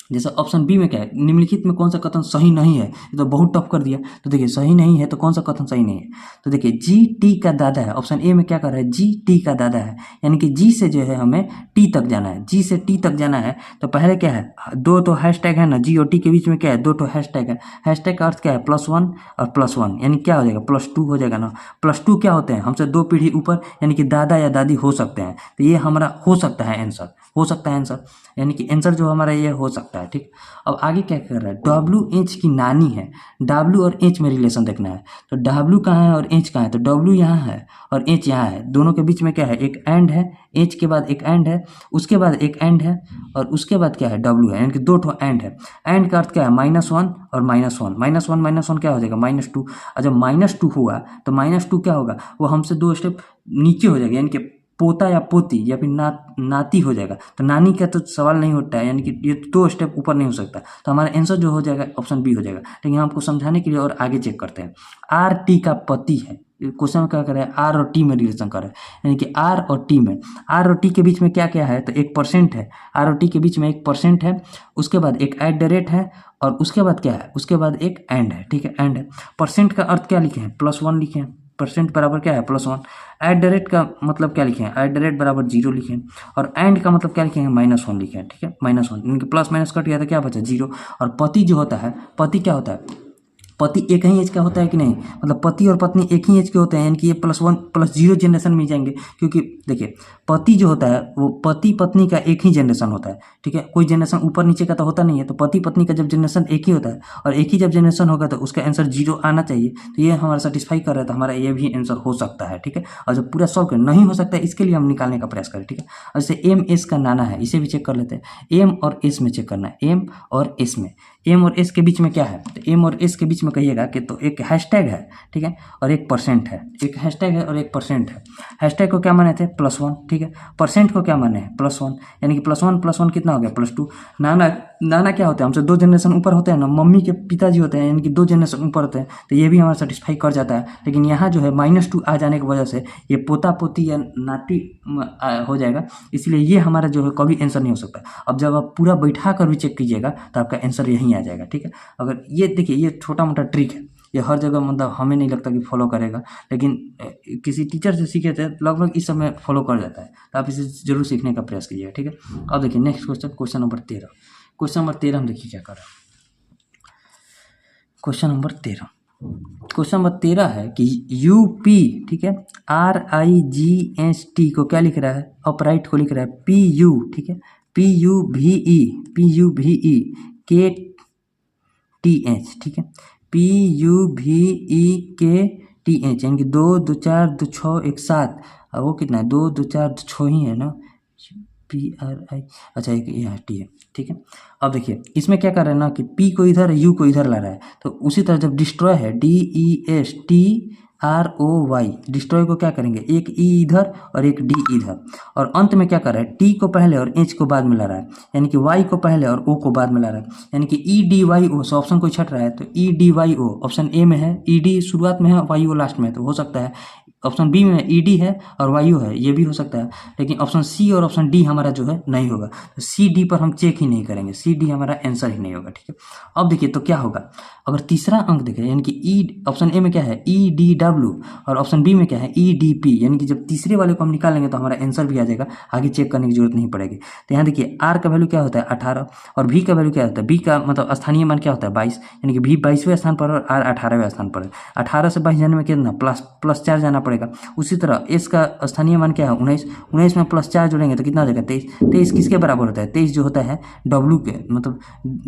जैसे ऑप्शन बी में क्या है, निम्नलिखित में कौन सा कथन सही नहीं है, ये तो बहुत टफ कर दिया। तो देखिए सही नहीं है तो कौन सा कथन सही नहीं है, तो देखिए जी टी का दादा है, ऑप्शन ए में क्या कर रहा है, जी टी का दादा है, यानी कि जी से जो है हमें टी तक जाना है, जी से टी तक जाना है। तो पहले क्या है, 2 तो हैशटैग है ना, जी और टी के बीच में क्या है, 2 तो हैशटैग है। हैशटैग का अर्थ क्या है, +1 और +1, यानी क्या हो जाएगा, +2 हो जाएगा ना। +2 क्या होते हैं, हमसे 2 पीढ़ी ऊपर, यानी कि दादा या दादी हो सकते हैं, तो ये हमारा हो सकता है आंसर, हो सकता है आंसर, यानी कि आंसर जो हमारा ये हो सकता है। सकता है। ठीक, अब आगे क्या कर रहा है, डब्ल्यू एच की नानी है, डब्ल्यू और एच में रिलेशन देखना है। तो डब्ल्यू कहाँ है और एच कहाँ है, तो डब्ल्यू यहाँ है और एच यहाँ है, दोनों के बीच में क्या है, एक एंड है, एच के बाद एक एंड है, उसके बाद एक एंड है और उसके बाद क्या है, डब्ल्यू है, यानी कि दो ठो एंड है। एंड का अर्थ क्या है, -1 और -1, -1 क्या हो जाएगा, -2। और जब -2 हुआ तो -2 क्या होगा, वो हमसे 2 स्टेप नीचे हो जाएगा, यानी कि पोता या पोती या फिर नाती हो जाएगा। तो नानी का तो सवाल नहीं होता है, यानी कि ये 2 स्टेप ऊपर नहीं हो सकता। तो हमारा आंसर जो हो जाएगा ऑप्शन बी हो जाएगा। लेकिन हम आपको समझाने के लिए और आगे चेक करते हैं। आर टी का पति है, क्वेश्चन में क्या कर रहा है, आर और टी में रिलेशन कर रहा है, यानी कि आर और टी में, आर और टी के बीच में क्या क्या है, तो 1% है, आर और टी के बीच में 1% है, उसके बाद एक @ है और उसके बाद क्या है, उसके बाद एक एंड है। ठीक है, एंड है। परसेंट का अर्थ क्या लिखे हैं, +1 लिखे हैं, परसेंट बराबर क्या है, +1। @ का मतलब क्या लिखे हैं, @ बराबर 0 लिखे हैं और एंड का मतलब क्या लिखे हैं, -1 लिखे हैं। ठीक है, -1, इनके प्लस माइनस कट गया तो क्या बचा, 0। और पति जो होता है, पति क्या होता है, पति एक ही एज का होता है कि नहीं, मतलब पति और पत्नी एक ही एज के होते हैं, यानी कि ये +1 +0 जनरेशन में जाएंगे। क्योंकि देखिए पति जो होता है वो पति पत्नी का एक ही जनरेशन होता है। ठीक है, कोई जनरेशन ऊपर नीचे का तो होता नहीं है। तो पति पत्नी का जब जनरेशन एक ही होता है और एक ही जब जनरेशन होगा तो उसका आंसर 0 आना चाहिए। तो ये हमारा सेटिस्फाई कर रहा है, तो हमारा ये भी आंसर हो सकता है। ठीक है, और जब पूरा सॉल्व कर नहीं हो सकता है इसके लिए हम निकालने का प्रयास करें। ठीक है, और जैसे एम एस का नाना है, इसे भी चेक कर लेते हैं। एम और एस में चेक करना है, एम और एस में, एम और एस के बीच में क्या है, तो एम और एस के बीच में कहिएगा कि तो एक हैशटैग है, ठीक है, और एक परसेंट है, एक हैशटैग है और एक परसेंट है। हैशटैग को क्या माने थे, +1, ठीक है, परसेंट को क्या माने हैं, +1, यानी कि +1 कितना हो गया, +2। नाना क्या होता है, हमसे 2 जनरेशन ऊपर होते हैं ना, मम्मी के पिताजी होते हैं, यानी कि 2 जनरेशन ऊपर होते हैं। तो ये भी हमारा सेटिस्फाई कर जाता है। लेकिन यहाँ जो है -2 आ जाने की वजह से ये पोता पोती या नाती हो जाएगा, इसलिए ये हमारा जो है कभी आंसर नहीं हो सकता। अब जब आप पूरा बैठा कर भी चेक कीजिएगा तो आपका आंसर यहीं आ जाएगा। ठीक है, अगर ये देखिए ये छोटा मोटा ट्रिक है, ये हर जगह मतलब हमें नहीं लगता कि फॉलो करेगा, लेकिन किसी टीचर से सीखे थे लगभग इस समय फॉलो कर जाता है। तो आप इसे जरूर सीखने का प्रयास कीजिएगा। ठीक है, अब देखिए next question, question number 13। Question number 13 हम देखिए क्या कर रहे हैं। क्वेश्चन नंबर 13, क्वेश्चन नंबर 13 है कि यूपी, ठीक है, RIGST को क्या लिख रहा है, अपराइट को लिख रहा है PU, ठीक है, PUVE KTH, ठीक है, PUVEKTH, यानी कि 2 2 4 2 6 1 7, और वो कितना है, 2 2 4 2 6 ही है ना, PRI, अच्छा एक यहाँ T है। ठीक है, अब देखिए इसमें क्या कर रहा है ना कि P को इधर U को इधर ला रहा है। तो उसी तरह जब डिस्ट्रॉय है DESTROY, डिस्ट्रॉय को क्या करेंगे, एक E इधर और एक D इधर, और अंत में क्या कर रहा है, T को पहले और H को बाद में ला रहा है, यानी कि Y को पहले और O को बाद में ला रहा है, यानी कि EDYO। सो ऑप्शन कोई छट रहा है तो EDYO ऑप्शन ए में है, ED शुरुआत में है, YO लास्ट में है, तो हो सकता है ऑप्शन बी में ED है और YO है, ये भी हो सकता है। लेकिन ऑप्शन सी और ऑप्शन डी हमारा जो है नहीं होगा, तो CD पर हम चेक ही नहीं करेंगे, CD हमारा आंसर ही नहीं होगा। ठीक है, अब देखिए तो क्या होगा, अगर तीसरा अंक देखें, यानी कि ऑप्शन ए में क्या है EDW और ऑप्शन बी में क्या है EDP, यानी कि जब तीसरे वाले को हम निकालेंगे तो हमारा आंसर भी आ जाएगा, आगे चेक करने की जरूरत नहीं पड़ेगी। तो यहाँ देखिए R का वैल्यू क्या होता है 18 और V का वैल्यू क्या होता है, B का मतलब स्थानीय मान क्या होता है 22, यानी कि V 22वें स्थान पर और R 18वें स्थान पर है। 18 से 22 जाने में कितना +4 जाना पड़ेगा। उसी तरह S का स्थानीय मान क्या है 19, 19 में +4 जोड़ेंगे तो कितना हो जाएगा 23, 23 किसके बराबर होता है, 23 जो होता है W के, मतलब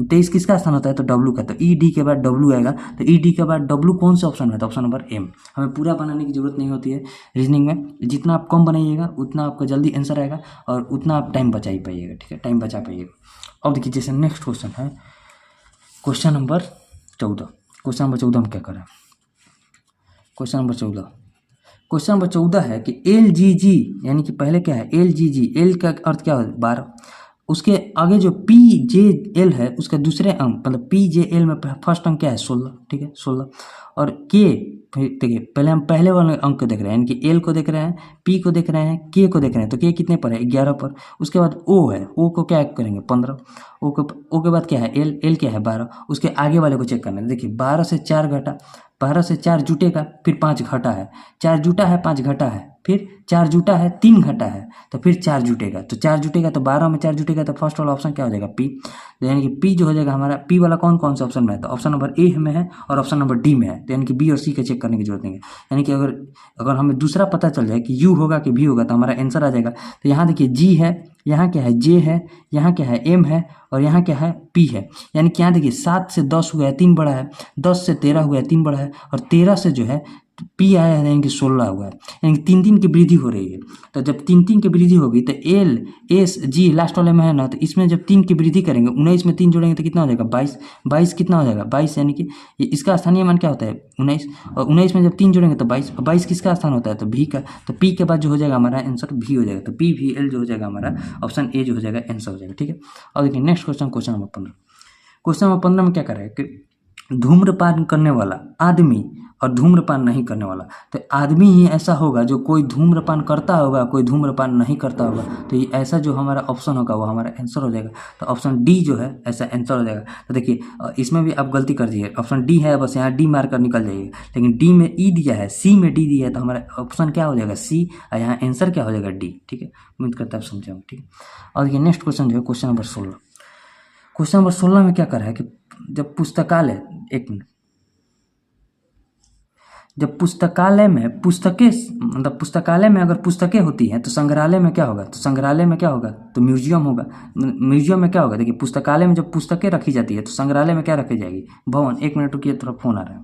23 किसका स्थान होता है तो W का, तो ED के बाद W आएगा, तो ED के बाद W कौन सा ऑप्शन है, तो ऑप्शन नंबर M। हमें पूरा बनाने की जरूरत नहीं होती है रीजनिंग में, जितना आप कम बनाइएगा उतना आपका जल्दी आंसर आएगा और उतना आप टाइम बचा ही पाइएगा। ठीक है, टाइम बचा पाइएगा। अब देखिए जैसे नेक्स्ट क्वेश्चन है क्वेश्चन नंबर 14। क्वेश्चन नंबर 14 हम क्या करें, क्वेश्चन नंबर 14, क्वेश्चन नंबर 14 है कि LGG, यानी कि पहले क्या है LGG, L का अर्थ क्या है 12, उसके आगे जो PJL है उसका दूसरे अंक, मतलब PJL में फर्स्ट अंक क्या है 16, ठीक है 16, और K देखिए पहले हम पहले वाले अंक को देख रहे हैं, यानी कि L को देख रहे हैं, P को देख रहे हैं, K को देख रहे हैं, तो K कितने पर है 11 पर। उसके बाद O है, O को क्या करेंगे 15, O के बाद क्या है L क्या है 12, उसके आगे वाले को चेक करना है। देखिए 12 से 4 घटा, 12 से 4 जुटेगा, फिर 5 घटा है, 4 जुटा है 5 घटा है, फिर 4 जुटा है 3 घटा है, तो फिर 4 जुटेगा, तो 4 जुटेगा तो 12 में 4 जुटेगा तो फर्स्ट वाला ऑप्शन क्या हो जाएगा P, यानी कि P जो हो जाएगा हमारा, P वाला कौन कौन सा ऑप्शन में है, तो ऑप्शन नंबर A में है और ऑप्शन नंबर D में है। तो यानी कि बी और सी का चेक करने की जरूरत नहीं है। यानी कि अगर हमें दूसरा पता चल जाए कि यू होगा कि भी होगा तो हमारा आंसर आ जाएगा। तो यहाँ देखिए जी है, यहाँ क्या है जे है, यहाँ क्या है एम है, और यहाँ क्या है पी है। यानी कि यहाँ देखिए 7 से 10 हुआ है 3 बड़ा है, 10 से 13 हुआ है 3 बड़ा है, और 13 से जो है पी आया है यानी कि 16 हुआ है। यानी कि 3 की वृद्धि हो रही है। तो जब 3 की वृद्धि होगी तो एल एस जी लास्ट वाले में है ना, तो इसमें जब 3 की वृद्धि करेंगे 19 में 3 जोड़ेंगे तो कितना हो जाएगा 22। 22 कितना हो जाएगा 22, यानी कि इसका स्थानीय मान क्या होता है 19, और 19 में जब 3 जोड़ेंगे तो 22, और 22 किसका स्थान होता है तो भी का। तो पी के बाद जो हो जाएगा हमारा आंसर भी हो जाएगा। तो पी भी एल जो हो जाएगा हमारा ऑप्शन ए जो हो जाएगा आंसर हो जाएगा। ठीक है। और देखिए next question number 15। Question number 15 में क्या कर रहा है कि धूम्रपान करने वाला आदमी और धूम्रपान नहीं करने वाला। तो आदमी ही ऐसा होगा जो कोई धूम्रपान करता होगा, कोई धूम्रपान नहीं करता होगा। तो ये ऐसा जो हमारा ऑप्शन होगा वो हमारा आंसर हो जाएगा। तो ऑप्शन डी जो है ऐसा आंसर हो जाएगा। तो देखिए इसमें भी आप गलती कर दीजिए, ऑप्शन डी है बस यहाँ डी मार कर निकल जाइए, लेकिन डी में ई दिया है, सी में डी दिया है, तो हमारा ऑप्शन क्या हो जाएगा सी, और यहाँ आंसर क्या हो जाएगा डी। ठीक है, उम्मीद करता है आप समझे होंगे। ठीक है। और देखिए नेक्स्ट क्वेश्चन जो है क्वेश्चन नंबर 16। क्वेश्चन नंबर 16 में क्या कर रहा है कि जब पुस्तकालय, एक मिनट, जब पुस्तकालय में पुस्तकें, मतलब पुस्तकालय में अगर पुस्तकें होती हैं तो संग्रहालय में क्या होगा, तो संग्रहालय में क्या होगा तो म्यूजियम होगा। म्यूजियम में क्या होगा, देखिए पुस्तकालय में जब पुस्तकें रखी जाती है तो संग्रहालय में क्या रखी जाएगी भवन। एक मिनट रुकिए, थोड़ा फोन आ रहा है,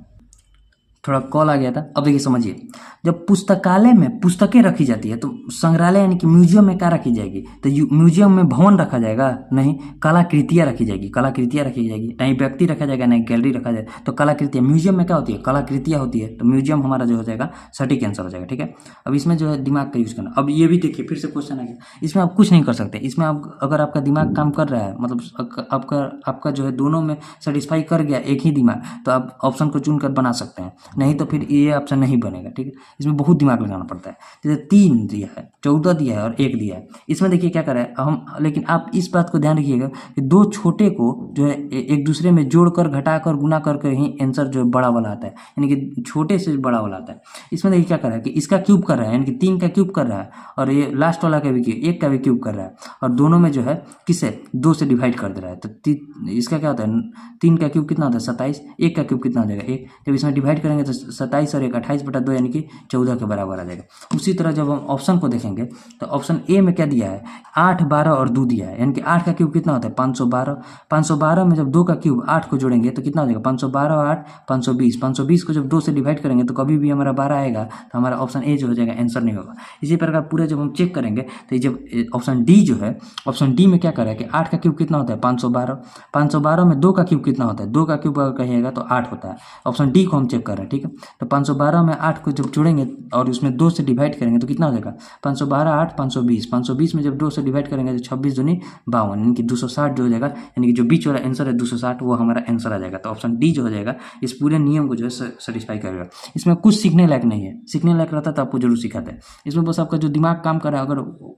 थोड़ा कॉल आ गया था। अब देखिए समझिए, जब पुस्तकालय में पुस्तकें रखी जाती है तो संग्रहालय यानी कि म्यूजियम में क्या रखी जाएगी, तो म्यूजियम में भवन रखा जाएगा नहीं, कलाकृतियाँ रखी जाएगी, कलाकृतियाँ रखी जाएगी, नहीं व्यक्ति रखा जाएगा नहीं गैलरी रखा जाएगा। तो कलाकृतियाँ, म्यूजियम में क्या होती है कलाकृतियाँ होती है, तो म्यूजियम हमारा जो हो जाएगा सटीक आंसर हो जाएगा। ठीक है। अब इसमें जो है दिमाग का यूज करना। अब ये भी देखिए फिर से क्वेश्चन आ गया, इसमें आप कुछ नहीं कर सकते। इसमें आप अगर आपका दिमाग काम कर रहा है, मतलब आपका जो है दोनों में सेटिस्फाई कर गया एक ही दिमाग, तो आप ऑप्शन को चुन कर बना सकते हैं, नहीं तो फिर ये ऑप्शन नहीं बनेगा। ठीक है। इसमें बहुत दिमाग लगाना पड़ता है। जैसे 3 दिया है, 14 दिया है और 1 दिया है। इसमें देखिए क्या कर रहा है हम, लेकिन आप इस बात को ध्यान रखिएगा कि दो छोटे को जो है एक दूसरे में जोड़कर घटाकर गुना करके ही आंसर जो बड़ा वाला आता है, यानी कि छोटे से बड़ा वाला आता है। इसमें देखिए क्या कर रहा है कि इसका क्यूब कर रहा है, यानी कि 3 का क्यूब कर रहा है, और ये लास्ट वाला का भी 1 का भी क्यूब कर रहा है, और दोनों में जो है किसे 2 से डिवाइड कर दे रहा है। तो इसका क्या होता है 3 का क्यूब कितना होता है 27, 1 का क्यूब कितना हो जाएगा 1। जब इसमें डिवाइड करेंगे तो 27 और 1 28/2 यानी कि 14 के बराबर आ जाएगा। उसी तरह जब हम ऑप्शन को देखेंगे तो ऑप्शन ए में क्या दिया है 8, 12 और 2 दिया है, यानी कि 8 का क्यूब कितना होता है 512। 512 में जब 2 का क्यूब 8 को जोड़ेंगे तो कितना हो जाएगा 512 और 8 520। 520 को जब 2 से डिवाइड करेंगे तो कभी भी हमारा 12 आएगा, तो हमारा ऑप्शन ए जो हो जाएगा आंसर नहीं होगा। इसी प्रकार पूरे जब हम चेक करेंगे तो जब ऑप्शन डी जो है, ऑप्शन डी में क्या कर रहा है कि 8 का क्यूब कितना होता है 512। 512 में 2 का क्यूब कितना होता है, 2 का क्यूब अगर कहिएगा तो 8 होता है। ऑप्शन डी को हम चेक कर रहे हैं। ठीक है। तो 512 में 8 को जब जोड़ेंगे और उसमें 2 से डिवाइड करेंगे तो कितना हो जाएगा 512 8 520। 520 में जब 2 से डिवाइड करेंगे तो 26 दूनी 52, यानी कि 260 जो हो जाएगा, यानी कि जो बीच वाला आंसर है 260 वो हमारा आंसर आ जाएगा। तो ऑप्शन डी जो हो जाएगा इस पूरे नियम को जो है सेटिस्फाई करेगा। इसमें कुछ सीखने लायक नहीं है, सीखने लायक रहता तो आपको जरूर सिखाते हैं। इसमें बस आपका जो दिमाग काम कर रहा है, अगर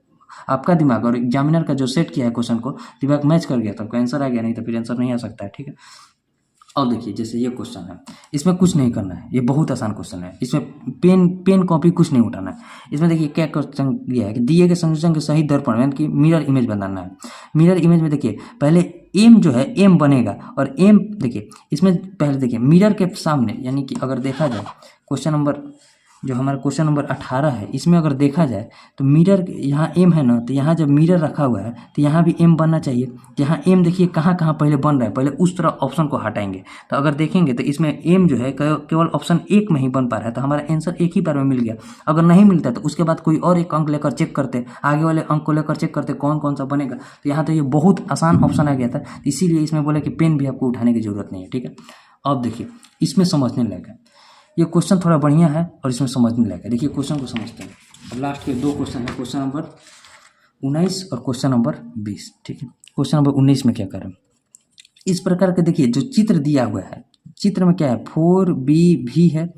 आपका दिमाग और एग्जामिनर का जो सेट किया है क्वेश्चन को दिमाग मैच कर गया तो आपका आंसर आ गया, नहीं तो फिर आंसर नहीं आ सकता है। ठीक है। अब देखिए जैसे ये क्वेश्चन है, इसमें कुछ नहीं करना है, ये बहुत आसान क्वेश्चन है। इसमें पेन कॉपी कुछ नहीं उठाना है। इसमें देखिए क्या क्वेश्चन दिया है कि दिए गए संयोजन के सही दर्पण यानी कि मिरर इमेज बनाना है। मिरर इमेज में देखिए पहले एम जो है एम बनेगा, और एम देखिए इसमें पहले देखिए मिरर के सामने, यानी कि अगर देखा जाए क्वेश्चन नंबर जो हमारा क्वेश्चन नंबर 18 है, इसमें अगर देखा जाए तो मिरर यहाँ एम है ना, तो यहाँ जब मिरर रखा हुआ है तो यहाँ भी एम बनना चाहिए। यहाँ एम देखिए कहाँ कहाँ पहले बन रहा है, पहले उस तरह ऑप्शन को हटाएंगे। तो अगर देखेंगे तो इसमें एम जो है केवल ऑप्शन 1 में ही बन पा रहा है, तो हमारा आंसर एक ही बार में मिल गया। अगर नहीं मिलता तो उसके बाद कोई और एक अंक लेकर चेक करते, आगे वाले अंक को लेकर चेक करते कौन कौन सा बनेगा। तो यहाँ तो ये बहुत आसान ऑप्शन आ गया था, इसीलिए इसमें बोले कि पेन भी आपको उठाने की जरूरत नहीं है। ठीक है। अब देखिए इसमें समझने लायक है, ये क्वेश्चन थोड़ा बढ़िया है और इसमें समझने लायक है। देखिए क्वेश्चन को समझते हैं। अब लास्ट के 2 क्वेश्चन है, क्वेश्चन नंबर 19 और क्वेश्चन नंबर 20। ठीक है। क्वेश्चन नंबर 19 में क्या करें, इस प्रकार के देखिए जो चित्र दिया हुआ है, चित्र में क्या है 4B भी है,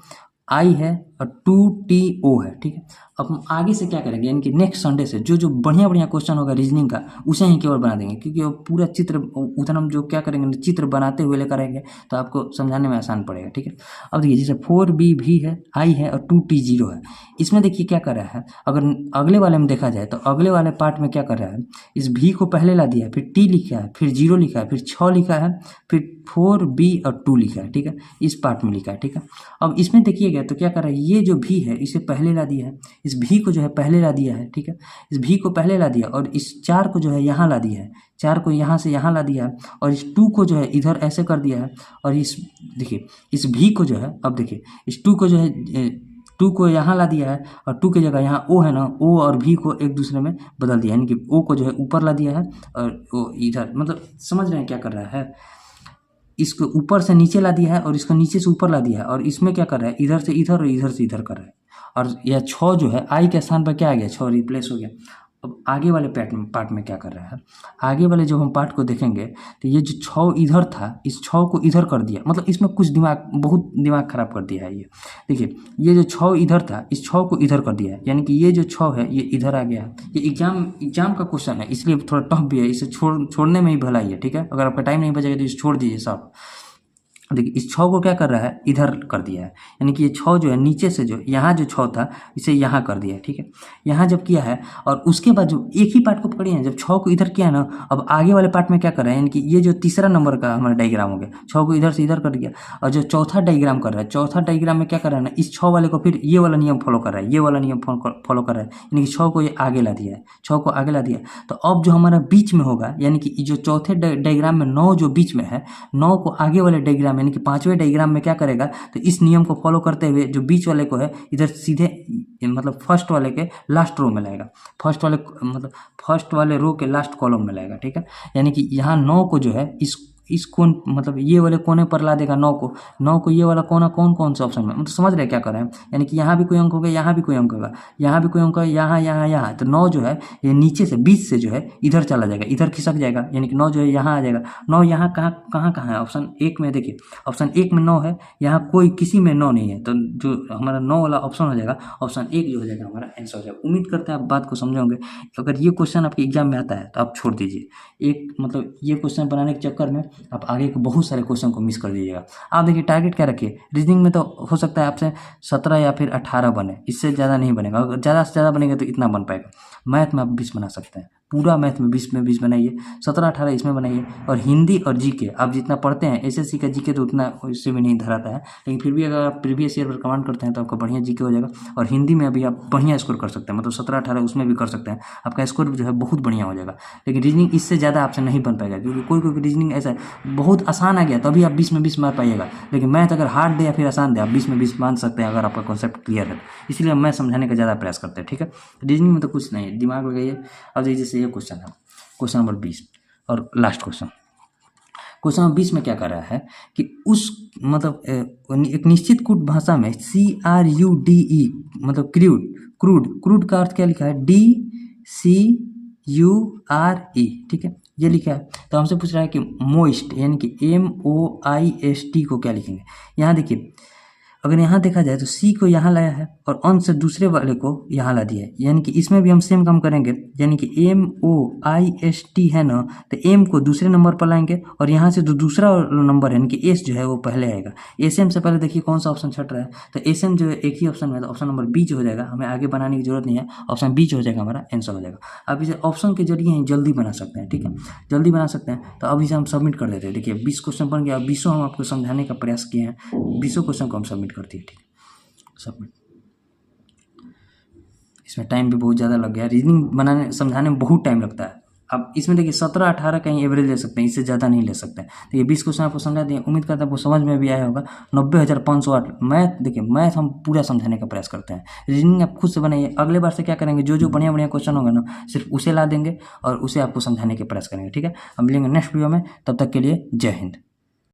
I है, 2TO है, ठीक है। अब हम आगे से क्या करेंगे, यानी कि नेक्स्ट संडे से जो जो बढ़िया बढ़िया क्वेश्चन होगा रीजनिंग का उसे ही केवल बना देंगे, क्योंकि वो पूरा चित्र उधर हम जो क्या करेंगे चित्र बनाते हुए लेकर आएंगे तो आपको समझाने में आसान पड़ेगा, ठीक है। अब देखिए जैसे 4B भी है, I है और 2T0 है। इसमें देखिए क्या कर रहा है, अगर अगले वाले में देखा जाए तो अगले वाले पार्ट में क्या कर रहा है, इस भी को पहले ला दिया है, फिर T लिखा है, फिर 0 लिखा है, फिर 6 लिखा है, फिर 4B और 2 लिखा है, ठीक है। इस पार्ट में लिखा है, ठीक है। अब इसमें देखिएगा तो क्या कर रहा है, ये जो भी है इसे पहले ला दिया है, इस भी को जो है पहले ला दिया है, ठीक है। इस भी को पहले ला दिया और इस 4 को जो है यहाँ ला दिया है, 4 को यहाँ से यहाँ ला दिया है और इस 2 को जो है इधर ऐसे कर दिया है और इस देखिए इस भी को जो है, अब देखिए इस 2 को जो है 2 को यहाँ ला दिया है और 2 की जगह यहाँ O है ना, O और भी को एक दूसरे में बदल दिया, यानी कि O को जो है ऊपर ला दिया है और वो इधर, मतलब समझ रहे हैं क्या कर रहा है, इसको ऊपर से नीचे ला दिया है और इसको नीचे से ऊपर ला दिया है और इसमें क्या कर रहा है, इधर से इधर और इधर से इधर कर रहा है। और यह 6 जो है I के स्थान पर क्या आ गया, 6 रिप्लेस हो गया। अब आगे वाले पार्ट में क्या कर रहा है, आगे वाले जब हम पार्ट को देखेंगे तो ये जो 6 इधर था इस 6 को इधर कर दिया, मतलब इसमें कुछ बहुत दिमाग खराब कर दिया है। ये देखिए ये जो 6 इधर था इस 6 को इधर कर दिया है, यानी कि ये जो 6 है ये इधर आ गया है। ये एग्जाम का क्वेश्चन है इसलिए थोड़ा टफ भी है, इसे छोड़ने में ही भलाई है, ठीक है। अगर आपका टाइम नहीं बचेगा तो इसे छोड़ दीजिए साहब। देखिए इस 6 को क्या कर रहा है, इधर कर दिया है, यानी कि ये 6 जो है नीचे से जो यहाँ जो 6 था इसे यहाँ कर दिया है, ठीक है। यहाँ जब किया है और उसके बाद जो एक ही पार्ट को पकड़िए है, जब 6 को इधर किया ना, अब आगे वाले पार्ट में क्या कर रहा है, यानी कि ये जो तीसरा नंबर का हमारा डायग्राम हो गया, 6 को इधर से इधर कर दिया और जो चौथा डायग्राम कर रहा है, चौथा डायग्राम में क्या कर रहा है ना, इस 6 वाले को फिर ये वाला नियम फॉलो कर रहा है, ये वाला नियम फॉलो कर रहा है, यानी कि 6 को ये आगे ला दिया है, 6 को आगे ला दिया। तो अब जो हमारा बीच में होगा, यानी कि जो चौथे डायग्राम में 9 जो बीच में है, 9 को आगे वाले डायग्राम यानी कि 5वें डायग्राम में क्या करेगा, तो इस नियम को फॉलो करते हुए जो बीच वाले को है इधर सीधे मतलब फर्स्ट वाले के लास्ट रो में लाएगा, फर्स्ट वाले रो के लास्ट कॉलम में लाएगा, ठीक है। यानी कि यहाँ 9 को जो है इस कोन मतलब ये वाले कोने पर ला देगा 9 को ये वाला कोना कौन से ऑप्शन में, मतलब समझ रहे क्या कर रहे हैं, यानी कि यहाँ भी कोई अंक होगा, यहाँ भी कोई अंक होगा, यहाँ भी कोई अंक होगा, यहाँ तो 9 जो है ये नीचे से बीच से जो है इधर चला जाएगा, इधर खिसक जाएगा, यानी कि 9 जो है यहाँ आ जाएगा। 9 यहाँ कहाँ है, ऑप्शन 1 में देखिए, ऑप्शन 1 में 9 है, यहाँ कोई किसी में 9 नहीं है, तो जो हमारा 9 वाला ऑप्शन हो जाएगा, ऑप्शन 1 जो हो जाएगा हमारा आंसर हो जाएगा। उम्मीद करते हैं आप बात को समझोगे। अगर ये क्वेश्चन आपके एग्जाम में आता है तो आप छोड़ दीजिए, एक मतलब ये क्वेश्चन बनाने के चक्कर में आप आगे के बहुत सारे क्वेश्चन को मिस कर दीजिएगा। आप देखिए टारगेट क्या रखिए, रीजनिंग में तो हो सकता है आपसे 17 या फिर 18 बने, इससे ज़्यादा नहीं बनेगा। अगर ज़्यादा से ज़्यादा बनेगा तो इतना बन पाएगा। मैथ में आप 20 बना सकते हैं, पूरा मैथ में 20 बनाइए, 17-18 इसमें बनाइए। और हिंदी और जीके आप जितना पढ़ते हैं, एसएससी का जीके तो उतना इससे भी नहीं धराता है, लेकिन फिर भी अगर आप प्रीवियस ईयर पर कमांड करते हैं तो आपका बढ़िया जीके हो जाएगा। और हिंदी में अभी आप बढ़िया स्कोर कर सकते हैं, मतलब 17-18 उसमें भी कर सकते हैं, आपका स्कोर जो है बहुत बढ़िया हो जाएगा। लेकिन रीजनिंग इससे ज़्यादा आपसे नहीं बन पाएगा, क्योंकि कोई रीजनिंग ऐसा है बहुत आसान आ गया तो अभी आप 20 में 20 मार पाइएगा, लेकिन मैथ अगर हार्ड दे या फिर आसान दे आप 20 में 20 मान सकते हैं अगर आपका कॉन्सेप्ट क्लियर है। इसलिए मैं समझाने का ज़्यादा प्रयास करते हैं, ठीक है। रीजनिंग में तो कुछ नहीं है, दिमाग लगाइए। अब जैसे ये क्वेश्चन है, क्वेश्चन नंबर 20 और लास्ट क्वेश्चन नंबर 20 में क्या कर रहा है कि उस मतलब एक निश्चित कूट भाषा में CRUDE मतलब क्रूड का अर्थ क्या लिखा है, DCURE, ठीक है, ये लिखा है। तो हमसे पूछ रहा है कि मोइस्ट यानी कि MOIST को क्या लिखेंगे। यहाँ देखिए अगर यहाँ देखा जाए तो सी को यहाँ लाया है और अंश से दूसरे वाले को यहाँ ला दिया है, यानी कि इसमें भी हम सेम काम करेंगे, यानी कि MOIST है ना, तो M को दूसरे नंबर पर लाएंगे और यहाँ से जो दूसरा नंबर है यानी कि S जो है वो पहले आएगा। SM से पहले देखिए कौन सा ऑप्शन छट रहा है, तो SM जो है एक ही ऑप्शन में, तो ऑप्शन नंबर B जो हो जाएगा, हमें आगे बनाने की जरूरत नहीं है, ऑप्शन B जो हो जाएगा हमारा आंसर हो जाएगा। अब इसे ऑप्शन के जरिए ही जल्दी बना सकते हैं, ठीक है, जल्दी बना सकते हैं। तो अब इसे हम सबमिट कर देते हैं। देखिए 20 क्वेश्चन बन गया, 20 हम आपको समझाने का प्रयास किए हैं, 20 क्वेश्चन को हम सबमिट करती है, ठीक है, सबमिट। इसमें टाइम भी बहुत ज़्यादा लग गया, रीजनिंग बनाने समझाने में बहुत टाइम लगता है। अब इसमें देखिए 17-18 कहीं एवरेज ले सकते हैं, इससे ज़्यादा नहीं ले सकते हैं। तो ये 20 क्वेश्चन आपको समझा दिए, उम्मीद करता है आपको समझ में भी आया होगा। 90,508 मैथ, देखिए मैथ हम पूरा समझाने का प्रयास करते हैं, रीजनिंग आप खुद से बनाइए। अगले बार से क्या करेंगे, जो बढ़िया बढ़िया क्वेश्चन होगा ना सिर्फ उसे ला देंगे और उसे आपको समझाने के प्रयास करेंगे, ठीक है। हम मिलेंगे नेक्स्ट वीडियो में, तब तक के लिए जय हिंद।